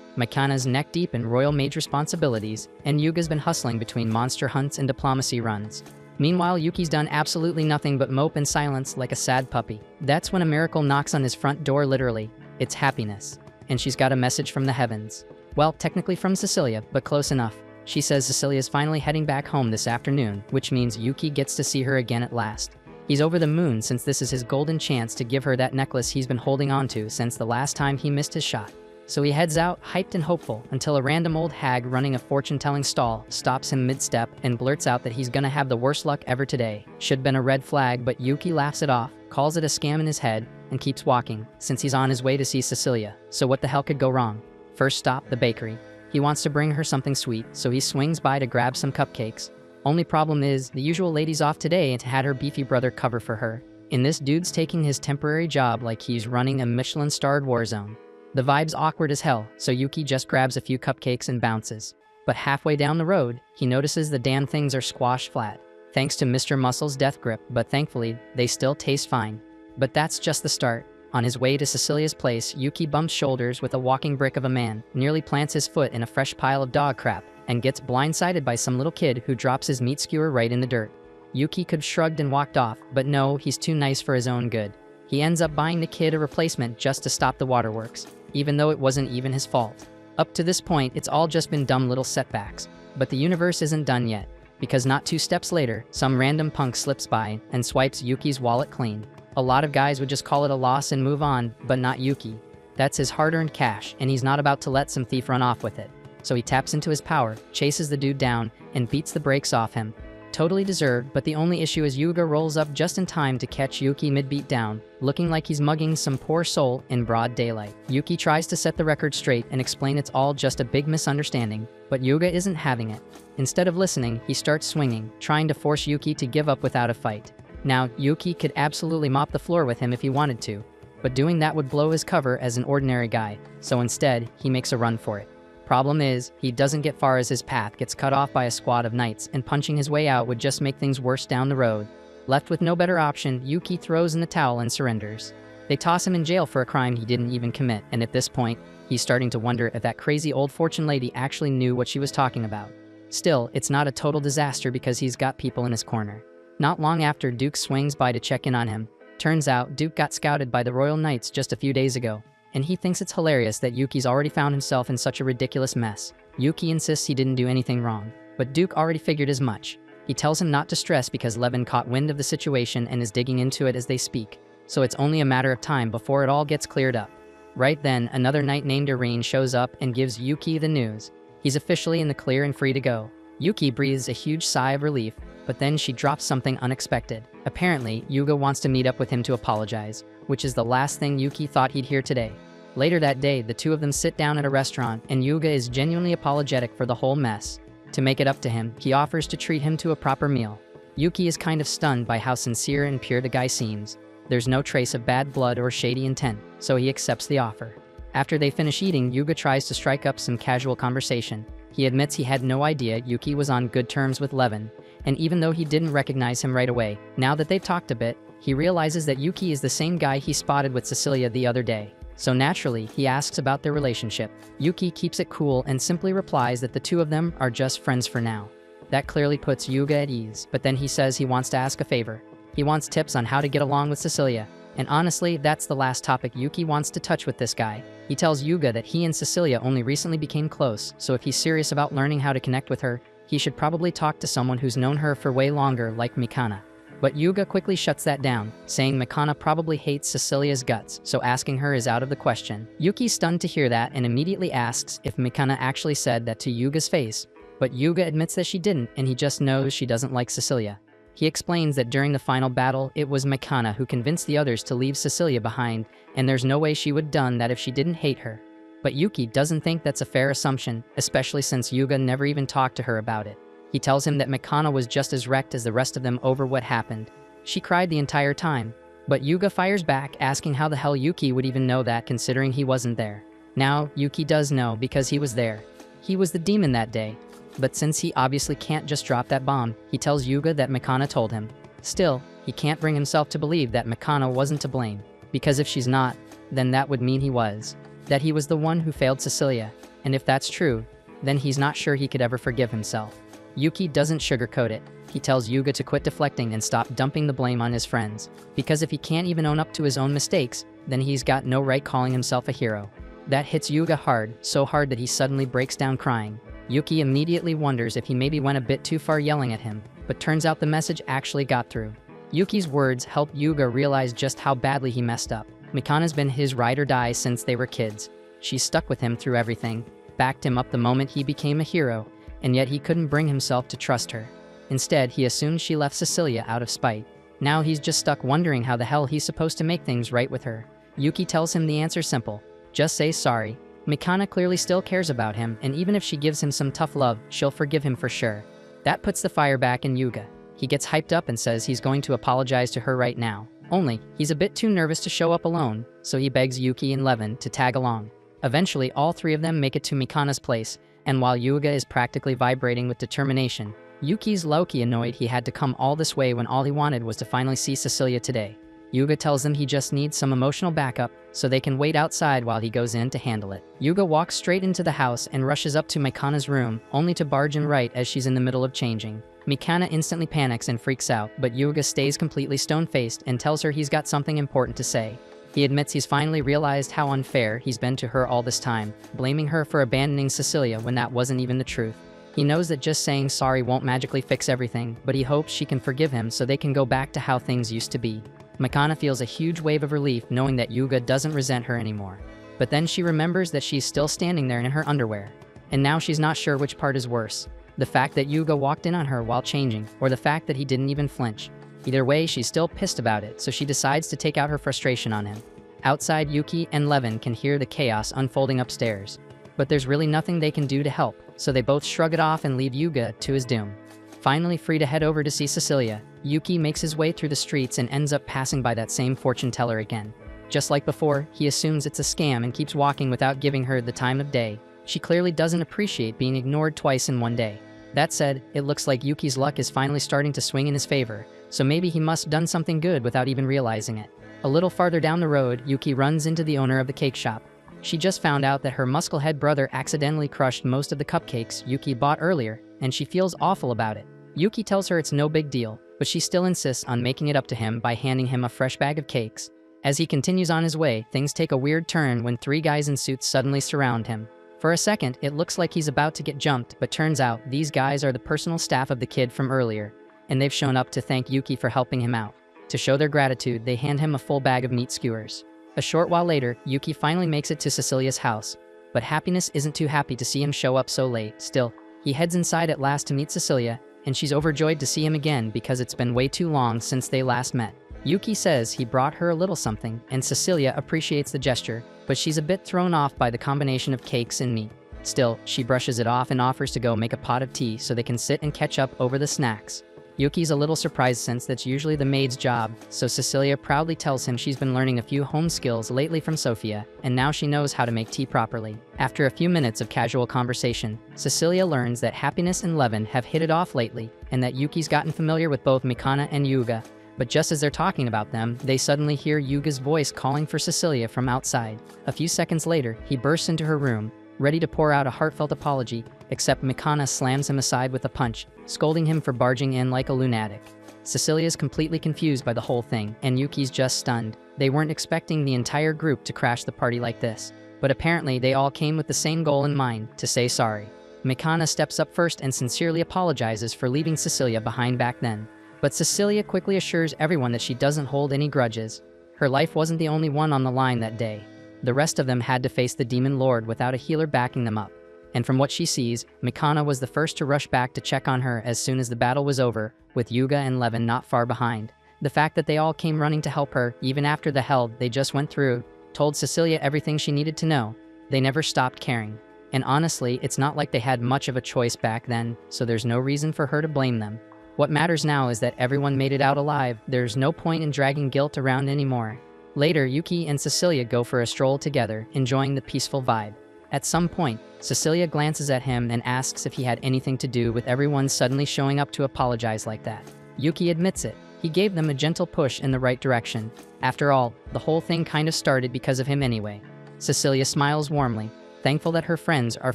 Makana's neck-deep in royal mage responsibilities, and Yuga's been hustling between monster hunts and diplomacy runs. Meanwhile, Yuki's done absolutely nothing but mope in silence like a sad puppy. That's when a miracle knocks on his front door literally. It's Happiness. And she's got a message from the heavens. Well, technically from Cecilia, but close enough. She says Cecilia's finally heading back home this afternoon, which means Yuki gets to see her again at last. He's over the moon since this is his golden chance to give her that necklace he's been holding on to since the last time he missed his shot. So he heads out, hyped and hopeful, until a random old hag running a fortune-telling stall stops him mid-step and blurts out that he's gonna have the worst luck ever today. Should been a red flag, but Yuki laughs it off, calls it a scam in his head, and keeps walking, since he's on his way to see Cecilia. So what the hell could go wrong? First stop, the bakery. He wants to bring her something sweet, so he swings by to grab some cupcakes. Only problem is, the usual lady's off today and had her beefy brother cover for her. And this dude's taking his temporary job like he's running a Michelin-starred war zone. The vibe's awkward as hell, so Yuki just grabs a few cupcakes and bounces. But halfway down the road, he notices the damn things are squashed flat. Thanks to Mr. Muscle's death grip, but thankfully, they still taste fine. But that's just the start. On his way to Cecilia's place, Yuki bumps shoulders with a walking brick of a man, nearly plants his foot in a fresh pile of dog crap, and gets blindsided by some little kid who drops his meat skewer right in the dirt. Yuki could have shrugged and walked off, but no, he's too nice for his own good. He ends up buying the kid a replacement just to stop the waterworks, even though it wasn't even his fault. Up to this point, it's all just been dumb little setbacks. But the universe isn't done yet, because not 2 steps later, some random punk slips by and swipes Yuki's wallet clean. A lot of guys would just call it a loss and move on, but not Yuki. That's his hard-earned cash, and he's not about to let some thief run off with it. So he taps into his power, chases the dude down, and beats the brakes off him. Totally deserved, but the only issue is Yuga rolls up just in time to catch Yuki mid-beat down, looking like he's mugging some poor soul in broad daylight. Yuki tries to set the record straight and explain it's all just a big misunderstanding, but Yuga isn't having it. Instead of listening, he starts swinging, trying to force Yuki to give up without a fight. Now, Yuki could absolutely mop the floor with him if he wanted to, but doing that would blow his cover as an ordinary guy, so instead, he makes a run for it. Problem is, he doesn't get far as his path gets cut off by a squad of knights, and punching his way out would just make things worse down the road. Left with no better option, Yuki throws in the towel and surrenders. They toss him in jail for a crime he didn't even commit, and at this point, he's starting to wonder if that crazy old fortune lady actually knew what she was talking about. Still, it's not a total disaster because he's got people in his corner. Not long after, Duke swings by to check in on him. Turns out, Duke got scouted by the Royal Knights just a few days ago, and he thinks it's hilarious that Yuki's already found himself in such a ridiculous mess. Yuki insists he didn't do anything wrong, but Duke already figured as much. He tells him not to stress because Levin caught wind of the situation and is digging into it as they speak, so it's only a matter of time before it all gets cleared up. Right then, another knight named Irene shows up and gives Yuki the news. He's officially in the clear and free to go. Yuki breathes a huge sigh of relief, but then she drops something unexpected. Apparently, Yuga wants to meet up with him to apologize, which is the last thing Yuki thought he'd hear today. Later that day, the two of them sit down at a restaurant, and Yuga is genuinely apologetic for the whole mess. To make it up to him, he offers to treat him to a proper meal. Yuki is kind of stunned by how sincere and pure the guy seems. There's no trace of bad blood or shady intent, so he accepts the offer. After they finish eating, Yuga tries to strike up some casual conversation. He admits he had no idea Yuki was on good terms with Levin, and even though he didn't recognize him right away, now that they've talked a bit, he realizes that Yuki is the same guy he spotted with Cecilia the other day. So naturally, he asks about their relationship. Yuki keeps it cool and simply replies that the two of them are just friends for now. That clearly puts Yuga at ease, but then he says he wants to ask a favor. He wants tips on how to get along with Cecilia, and honestly, that's the last topic Yuki wants to touch with this guy. He tells Yuga that he and Cecilia only recently became close, so if he's serious about learning how to connect with her, he should probably talk to someone who's known her for way longer, like Mikana. But Yuga quickly shuts that down, saying Mikana probably hates Cecilia's guts, so asking her is out of the question. Yuki's stunned to hear that and immediately asks if Mikana actually said that to Yuga's face, but Yuga admits that she didn't, and he just knows she doesn't like Cecilia. He explains that during the final battle, it was Mikana who convinced the others to leave Cecilia behind, and there's no way she would have done that if she didn't hate her. But Yuki doesn't think that's a fair assumption, especially since Yuga never even talked to her about it. He tells him that Mikana was just as wrecked as the rest of them over what happened. She cried the entire time. But Yuga fires back, asking how the hell Yuki would even know that considering he wasn't there. Now, Yuki does know because he was there. He was the demon that day. But since he obviously can't just drop that bomb, he tells Yuga that Mikana told him. Still, he can't bring himself to believe that Mikana wasn't to blame, because if she's not, then that would mean he was. That he was the one who failed Cecilia, and if that's true, then he's not sure he could ever forgive himself. Yuki doesn't sugarcoat it. He tells Yuga to quit deflecting and stop dumping the blame on his friends, because if he can't even own up to his own mistakes, then he's got no right calling himself a hero. That hits Yuga hard, so hard that he suddenly breaks down crying. Yuki immediately wonders if he maybe went a bit too far yelling at him, but turns out the message actually got through. Yuki's words help Yuga realize just how badly he messed up. Mikana's been his ride or die since they were kids. She stuck with him through everything, backed him up the moment he became a hero, and yet he couldn't bring himself to trust her. Instead, he assumed she left Cecilia out of spite. Now he's just stuck wondering how the hell he's supposed to make things right with her. Yuki tells him the answer's simple. Just say sorry. Mikana clearly still cares about him, and even if she gives him some tough love, she'll forgive him for sure. That puts the fire back in Yuga. He gets hyped up and says he's going to apologize to her right now. Only, he's a bit too nervous to show up alone, so he begs Yuki and Levin to tag along. Eventually, all three of them make it to Mikana's place, and while Yuga is practically vibrating with determination, Yuki's low-key annoyed he had to come all this way when all he wanted was to finally see Cecilia today. Yuga tells them he just needs some emotional backup, so they can wait outside while he goes in to handle it. Yuga walks straight into the house and rushes up to Mikana's room, only to barge in right as she's in the middle of changing. Mikana instantly panics and freaks out, but Yuga stays completely stone-faced and tells her he's got something important to say. He admits he's finally realized how unfair he's been to her all this time, blaming her for abandoning Cecilia when that wasn't even the truth. He knows that just saying sorry won't magically fix everything, but he hopes she can forgive him so they can go back to how things used to be. Mikana feels a huge wave of relief knowing that Yuga doesn't resent her anymore. But then she remembers that she's still standing there in her underwear. And now she's not sure which part is worse. The fact that Yuga walked in on her while changing, or the fact that he didn't even flinch. Either way, she's still pissed about it, so she decides to take out her frustration on him. Outside, Yuki and Levin can hear the chaos unfolding upstairs. But there's really nothing they can do to help, so they both shrug it off and leave Yuga to his doom. Finally free to head over to see Cecilia, Yuki makes his way through the streets and ends up passing by that same fortune teller again. Just like before, he assumes it's a scam and keeps walking without giving her the time of day. She clearly doesn't appreciate being ignored twice in one day. That said, it looks like Yuki's luck is finally starting to swing in his favor, so maybe he must have done something good without even realizing it. A little farther down the road, Yuki runs into the owner of the cake shop. She just found out that her musclehead brother accidentally crushed most of the cupcakes Yuki bought earlier, and she feels awful about it. Yuki tells her it's no big deal, but she still insists on making it up to him by handing him a fresh bag of cakes. As he continues on his way, things take a weird turn when 3 guys in suits suddenly surround him. For a second, it looks like he's about to get jumped, but turns out these guys are the personal staff of the kid from earlier, and they've shown up to thank Yuki for helping him out. To show their gratitude, they hand him a full bag of meat skewers. A short while later, Yuki finally makes it to Cecilia's house, but Happiness isn't too happy to see him show up so late. Still, he heads inside at last to meet Cecilia, and she's overjoyed to see him again because it's been way too long since they last met. Yuki says he brought her a little something, and Cecilia appreciates the gesture, but she's a bit thrown off by the combination of cakes and meat. Still, she brushes it off and offers to go make a pot of tea so they can sit and catch up over the snacks. Yuki's a little surprised since that's usually the maid's job, so Cecilia proudly tells him she's been learning a few home skills lately from Sophia, and now she knows how to make tea properly. After a few minutes of casual conversation, Cecilia learns that Happiness and Levin have hit it off lately, and that Yuki's gotten familiar with both Mikana and Yuga. But just as they're talking about them, they suddenly hear Yuga's voice calling for Cecilia from outside. A few seconds later, he bursts into her room, ready to pour out a heartfelt apology, except Mikana slams him aside with a punch, scolding him for barging in like a lunatic. Cecilia's completely confused by the whole thing, and Yuki's just stunned. They weren't expecting the entire group to crash the party like this, but apparently they all came with the same goal in mind, to say sorry. Mikana steps up first and sincerely apologizes for leaving Cecilia behind back then. But Cecilia quickly assures everyone that she doesn't hold any grudges. Her life wasn't the only one on the line that day. The rest of them had to face the Demon Lord without a healer backing them up. And from what she sees, Mikana was the first to rush back to check on her as soon as the battle was over, with Yuga and Levin not far behind. The fact that they all came running to help her, even after the hell they just went through, told Cecilia everything she needed to know. They never stopped caring. And honestly, it's not like they had much of a choice back then, so there's no reason for her to blame them. What matters now is that everyone made it out alive. There's no point in dragging guilt around anymore. Later, Yuki and Cecilia go for a stroll together, enjoying the peaceful vibe. At some point, Cecilia glances at him and asks if he had anything to do with everyone suddenly showing up to apologize like that. Yuki admits it. He gave them a gentle push in the right direction. After all, the whole thing kind of started because of him anyway. Cecilia smiles warmly, thankful that her friends are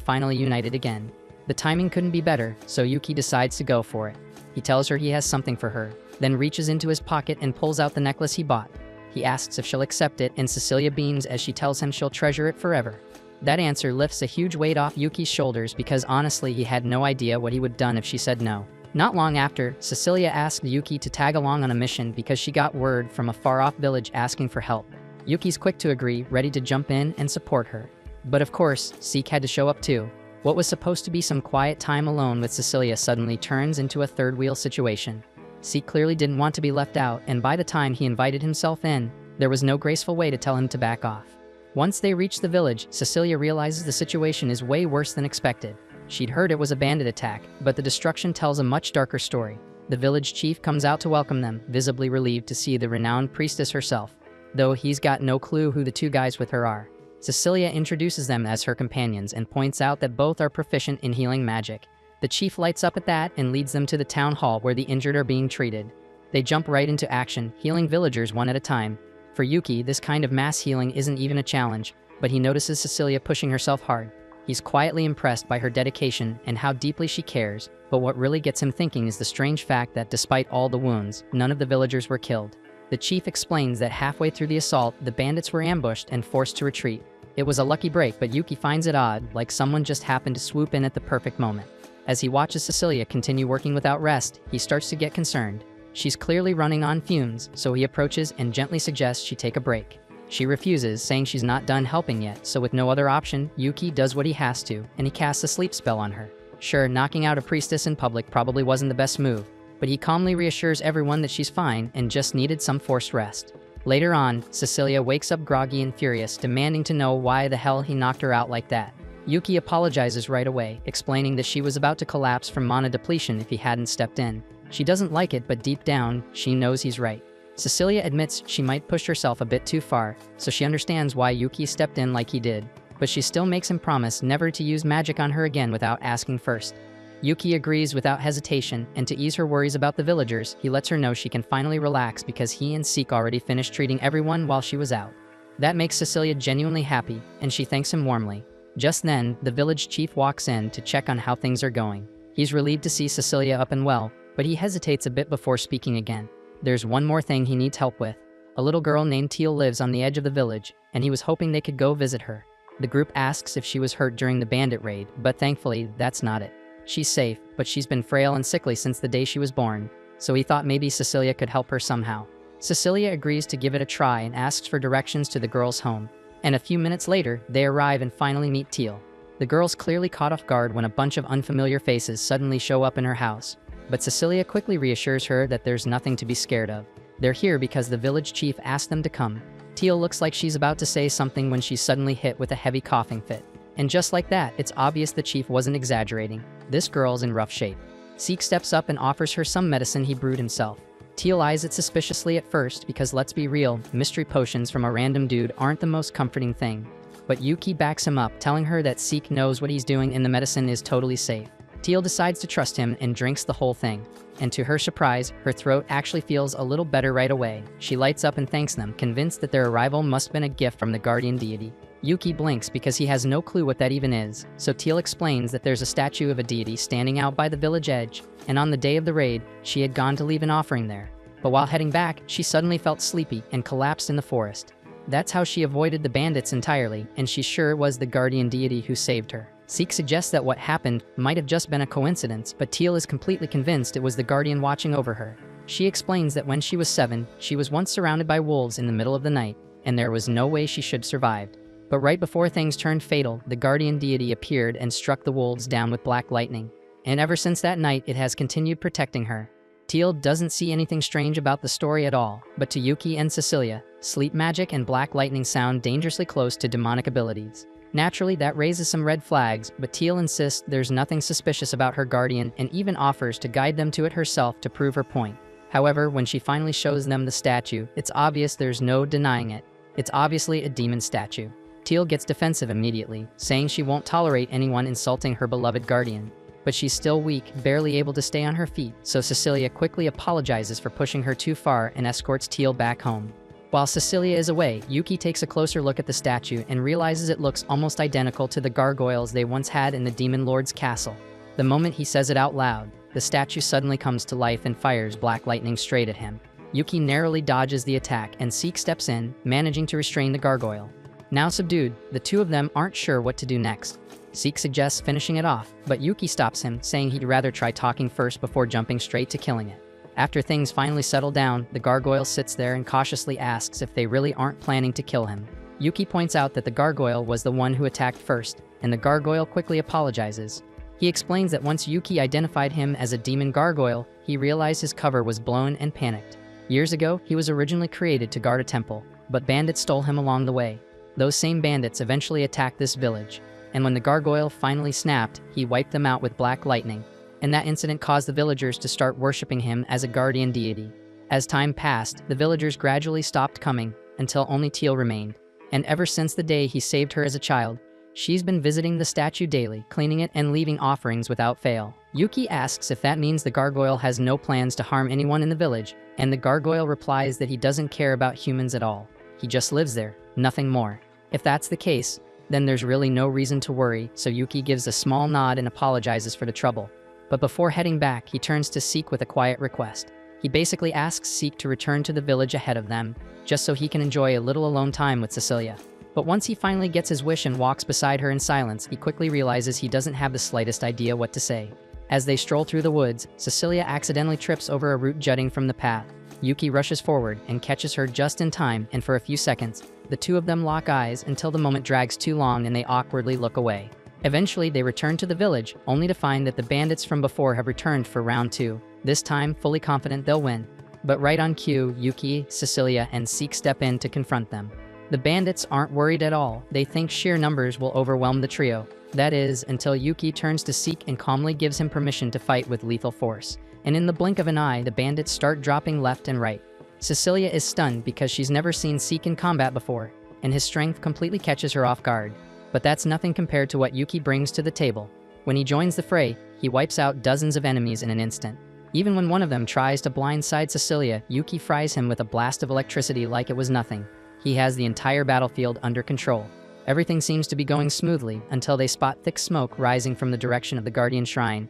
finally united again. The timing couldn't be better, so Yuki decides to go for it. He tells her he has something for her, then reaches into his pocket and pulls out the necklace he bought. He asks if she'll accept it, and Cecilia beams as she tells him she'll treasure it forever. That answer lifts a huge weight off Yuki's shoulders because honestly he had no idea what he would have done if she said no. Not long after, Cecilia asked Yuki to tag along on a mission because she got word from a far-off village asking for help. Yuki's quick to agree, ready to jump in and support her. But of course, Seek had to show up too. What was supposed to be some quiet time alone with Cecilia suddenly turns into a third-wheel situation. Seek clearly didn't want to be left out, and by the time he invited himself in, there was no graceful way to tell him to back off. Once they reach the village, Cecilia realizes the situation is way worse than expected. She'd heard it was a bandit attack, but the destruction tells a much darker story. The village chief comes out to welcome them, visibly relieved to see the renowned priestess herself, though he's got no clue who the 2 guys with her are. Cecilia introduces them as her companions and points out that both are proficient in healing magic. The chief lights up at that and leads them to the town hall where the injured are being treated. They jump right into action, healing villagers one at a time. For Yuki, this kind of mass healing isn't even a challenge, but he notices Cecilia pushing herself hard. He's quietly impressed by her dedication and how deeply she cares, but what really gets him thinking is the strange fact that despite all the wounds, none of the villagers were killed. The chief explains that halfway through the assault, the bandits were ambushed and forced to retreat. It was a lucky break, but Yuki finds it odd, like someone just happened to swoop in at the perfect moment. As he watches Cecilia continue working without rest, he starts to get concerned. She's clearly running on fumes, so he approaches and gently suggests she take a break. She refuses, saying she's not done helping yet, so with no other option, Yuki does what he has to, and he casts a sleep spell on her. Sure, knocking out a priestess in public probably wasn't the best move, but he calmly reassures everyone that she's fine and just needed some forced rest. Later on, Cecilia wakes up groggy and furious, demanding to know why the hell he knocked her out like that. Yuki apologizes right away, explaining that she was about to collapse from mana depletion if he hadn't stepped in. She doesn't like it, but deep down, she knows he's right. Cecilia admits she might push herself a bit too far, so she understands why Yuki stepped in like he did, but she still makes him promise never to use magic on her again without asking first. Yuki agrees without hesitation, and to ease her worries about the villagers, he lets her know she can finally relax because he and Seek already finished treating everyone while she was out. That makes Cecilia genuinely happy, and she thanks him warmly. Just then, the village chief walks in to check on how things are going. He's relieved to see Cecilia up and well, but he hesitates a bit before speaking again. There's one more thing he needs help with. A little girl named Teal lives on the edge of the village, and he was hoping they could go visit her. The group asks if she was hurt during the bandit raid, but thankfully, that's not it. She's safe, but she's been frail and sickly since the day she was born, so he thought maybe Cecilia could help her somehow. Cecilia agrees to give it a try and asks for directions to the girl's home. And a few minutes later, they arrive and finally meet Teal. The girl's clearly caught off guard when a bunch of unfamiliar faces suddenly show up in her house. But Cecilia quickly reassures her that there's nothing to be scared of. They're here because the village chief asked them to come. Teal looks like she's about to say something when she's suddenly hit with a heavy coughing fit. And just like that, it's obvious the chief wasn't exaggerating. This girl's in rough shape. Seek steps up and offers her some medicine he brewed himself. Teal eyes it suspiciously at first because let's be real, mystery potions from a random dude aren't the most comforting thing. But Yuki backs him up, telling her that Seek knows what he's doing and the medicine is totally safe. Teal decides to trust him and drinks the whole thing. And to her surprise, her throat actually feels a little better right away. She lights up and thanks them, convinced that their arrival must have been a gift from the guardian deity. Yuki blinks because he has no clue what that even is, so Teal explains that there's a statue of a deity standing out by the village edge, and on the day of the raid, she had gone to leave an offering there. But while heading back, she suddenly felt sleepy and collapsed in the forest. That's how she avoided the bandits entirely, and she's sure it was the guardian deity who saved her. Seek suggests that what happened might have just been a coincidence, but Teal is completely convinced it was the guardian watching over her. She explains that when she was 7, she was once surrounded by wolves in the middle of the night, and there was no way she should have survived. But right before things turned fatal, the guardian deity appeared and struck the wolves down with black lightning. And ever since that night, it has continued protecting her. Teal doesn't see anything strange about the story at all, but to Yuki and Cecilia, sleep magic and black lightning sound dangerously close to demonic abilities. Naturally, that raises some red flags, but Teal insists there's nothing suspicious about her guardian and even offers to guide them to it herself to prove her point. However, when she finally shows them the statue, it's obvious there's no denying it. It's obviously a demon statue. Teal gets defensive immediately, saying she won't tolerate anyone insulting her beloved guardian. But she's still weak, barely able to stay on her feet, so Cecilia quickly apologizes for pushing her too far and escorts Teal back home. While Cecilia is away, Yuki takes a closer look at the statue and realizes it looks almost identical to the gargoyles they once had in the Demon Lord's castle. The moment he says it out loud, the statue suddenly comes to life and fires black lightning straight at him. Yuki narrowly dodges the attack and Seek steps in, managing to restrain the gargoyle. Now subdued, the two of them aren't sure what to do next. Seek suggests finishing it off, but Yuki stops him, saying he'd rather try talking first before jumping straight to killing it. After things finally settle down, the gargoyle sits there and cautiously asks if they really aren't planning to kill him. Yuki points out that the gargoyle was the one who attacked first, and the gargoyle quickly apologizes. He explains that once Yuki identified him as a demon gargoyle, he realized his cover was blown and panicked. Years ago, he was originally created to guard a temple, but bandits stole him along the way. Those same bandits eventually attacked this village, and when the gargoyle finally snapped, he wiped them out with black lightning, and that incident caused the villagers to start worshipping him as a guardian deity. As time passed, the villagers gradually stopped coming, until only Teal remained, and ever since the day he saved her as a child, she's been visiting the statue daily, cleaning it and leaving offerings without fail. Yuki asks if that means the gargoyle has no plans to harm anyone in the village, and the gargoyle replies that he doesn't care about humans at all. He just lives there, nothing more. If that's the case, then there's really no reason to worry, so Yuki gives a small nod and apologizes for the trouble. But before heading back, he turns to Seek with a quiet request. He basically asks Seek to return to the village ahead of them, just so he can enjoy a little alone time with Cecilia. But once he finally gets his wish and walks beside her in silence, he quickly realizes he doesn't have the slightest idea what to say. As they stroll through the woods, Cecilia accidentally trips over a root jutting from the path. Yuki rushes forward and catches her just in time, and for a few seconds, the two of them lock eyes until the moment drags too long and they awkwardly look away. Eventually, they return to the village, only to find that the bandits from before have returned for round 2, this time fully confident they'll win. But right on cue, Yuki, Cecilia, and Seek step in to confront them. The bandits aren't worried at all. They think sheer numbers will overwhelm the trio. That is, until Yuki turns to Seek and calmly gives him permission to fight with lethal force. And in the blink of an eye, the bandits start dropping left and right. Cecilia is stunned because she's never seen Seek in combat before, and his strength completely catches her off guard. But that's nothing compared to what Yuki brings to the table. When he joins the fray, He wipes out dozens of enemies in an instant. Even when one of them tries to blindside Cecilia, Yuki fries him with a blast of electricity like it was nothing. He has the entire battlefield under control. Everything seems to be going smoothly until they spot thick smoke rising from the direction of the Guardian Shrine.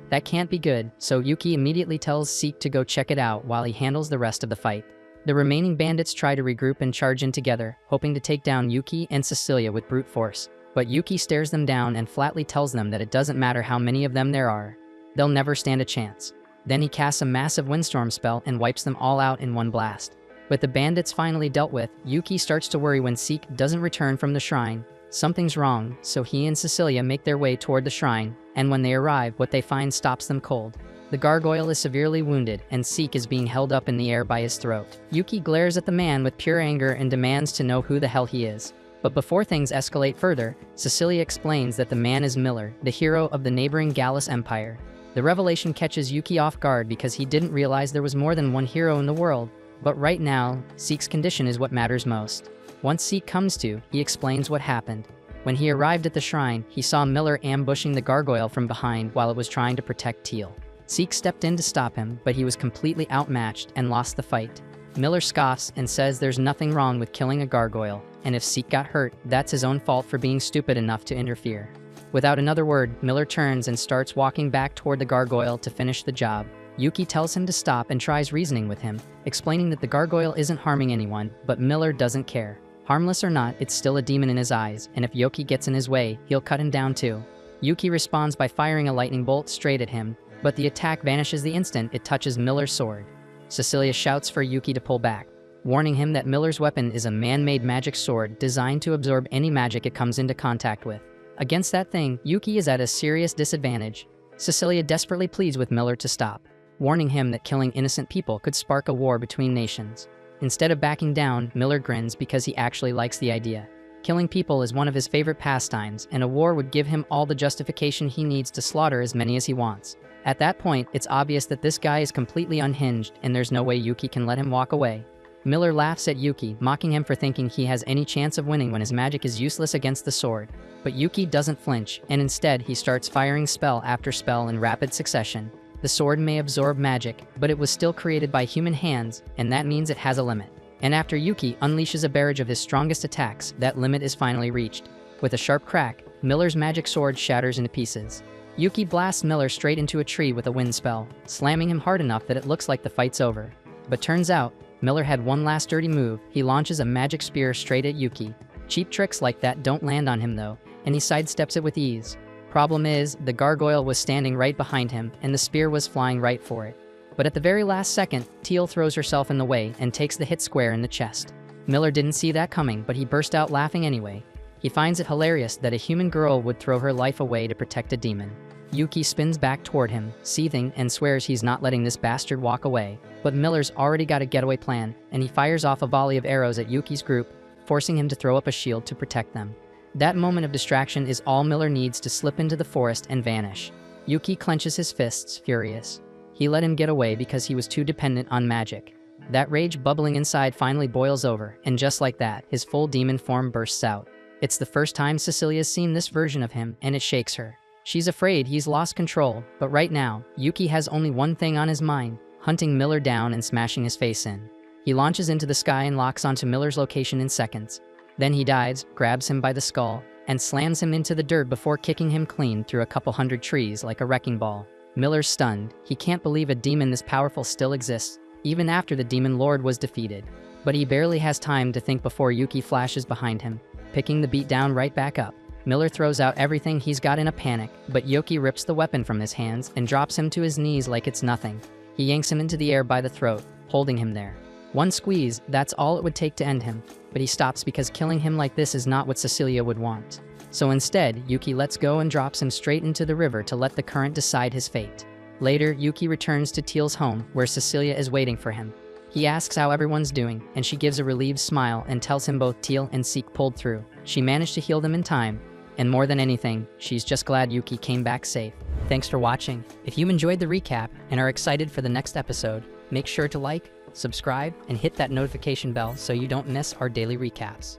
That can't be good, so Yuki immediately tells Seek to go check it out while he handles the rest of the fight. The remaining bandits try to regroup and charge in together, hoping to take down Yuki and Cecilia with brute force. But Yuki stares them down and flatly tells them that it doesn't matter how many of them there are. They'll never stand a chance. Then he casts a massive windstorm spell and wipes them all out in one blast. With the bandits finally dealt with, Yuki starts to worry when Seek doesn't return from the shrine. Something's wrong, so he and Cecilia make their way toward the shrine, and when they arrive, what they find stops them cold. The gargoyle is severely wounded, and Seek is being held up in the air by his throat. Yuki glares at the man with pure anger and demands to know who the hell he is. But before things escalate further, Cecilia explains that the man is Miller, the hero of the neighboring Gallus Empire. The revelation catches Yuki off guard because he didn't realize there was more than one hero in the world. But right now, Seek's condition is what matters most. Once Seek comes to, he explains what happened. When he arrived at the shrine, he saw Miller ambushing the gargoyle from behind while it was trying to protect Teal. Seek stepped in to stop him, but he was completely outmatched and lost the fight. Miller scoffs and says there's nothing wrong with killing a gargoyle, and if Seek got hurt, that's his own fault for being stupid enough to interfere. Without another word, Miller turns and starts walking back toward the gargoyle to finish the job. Yuki tells him to stop and tries reasoning with him, explaining that the gargoyle isn't harming anyone, but Miller doesn't care. Harmless or not, it's still a demon in his eyes, and if Yuki gets in his way, he'll cut him down too. Yuki responds by firing a lightning bolt straight at him, but the attack vanishes the instant it touches Miller's sword. Cecilia shouts for Yuki to pull back, warning him that Miller's weapon is a man-made magic sword designed to absorb any magic it comes into contact with. Against that thing, Yuki is at a serious disadvantage. Cecilia desperately pleads with Miller to stop, warning him that killing innocent people could spark a war between nations. Instead of backing down, Miller grins because he actually likes the idea. Killing people is one of his favorite pastimes, and a war would give him all the justification he needs to slaughter as many as he wants. At that point, it's obvious that this guy is completely unhinged, and there's no way Yuki can let him walk away. Miller laughs at Yuki, mocking him for thinking he has any chance of winning when his magic is useless against the sword. But Yuki doesn't flinch, and instead he starts firing spell after spell in rapid succession. The sword may absorb magic, but it was still created by human hands, and that means it has a limit. And after Yuki unleashes a barrage of his strongest attacks, that limit is finally reached. With a sharp crack, Miller's magic sword shatters into pieces. Yuki blasts Miller straight into a tree with a wind spell, slamming him hard enough that it looks like the fight's over. But turns out, Miller had one last dirty move. He launches a magic spear straight at Yuki. Cheap tricks like that don't land on him though, and he sidesteps it with ease. Problem is, the gargoyle was standing right behind him, and the spear was flying right for it. But at the very last second, Teal throws herself in the way and takes the hit square in the chest. Miller didn't see that coming, but he burst out laughing anyway. He finds it hilarious that a human girl would throw her life away to protect a demon. Yuki spins back toward him, seething, and swears he's not letting this bastard walk away. But Miller's already got a getaway plan, and he fires off a volley of arrows at Yuki's group, forcing him to throw up a shield to protect them. That moment of distraction is all Miller needs to slip into the forest and vanish. Yuki clenches his fists, furious. He let him get away because he was too dependent on magic. That rage bubbling inside finally boils over, and just like that, his full demon form bursts out. It's the first time Cecilia's seen this version of him, and it shakes her. She's afraid he's lost control, but right now, Yuki has only one thing on his mind: hunting Miller down and smashing his face in. He launches into the sky and locks onto Miller's location in seconds. Then he dives, grabs him by the skull, and slams him into the dirt before kicking him clean through a couple hundred trees like a wrecking ball. Miller's stunned. He can't believe a demon this powerful still exists, even after the demon lord was defeated. But he barely has time to think before Yuki flashes behind him, picking the beatdown right back up. Miller throws out everything he's got in a panic, but Yuki rips the weapon from his hands and drops him to his knees like it's nothing. He yanks him into the air by the throat, holding him there. One squeeze, that's all it would take to end him, but he stops because killing him like this is not what Cecilia would want. So instead, Yuki lets go and drops him straight into the river to let the current decide his fate. Later, Yuki returns to Teal's home, where Cecilia is waiting for him. He asks how everyone's doing, and she gives a relieved smile and tells him both Teal and Seek pulled through. She managed to heal them in time, and more than anything, she's just glad Yuki came back safe. Thanks for watching. If you enjoyed the recap and are excited for the next episode, make sure to like, subscribe, and hit that notification bell so you don't miss our daily recaps.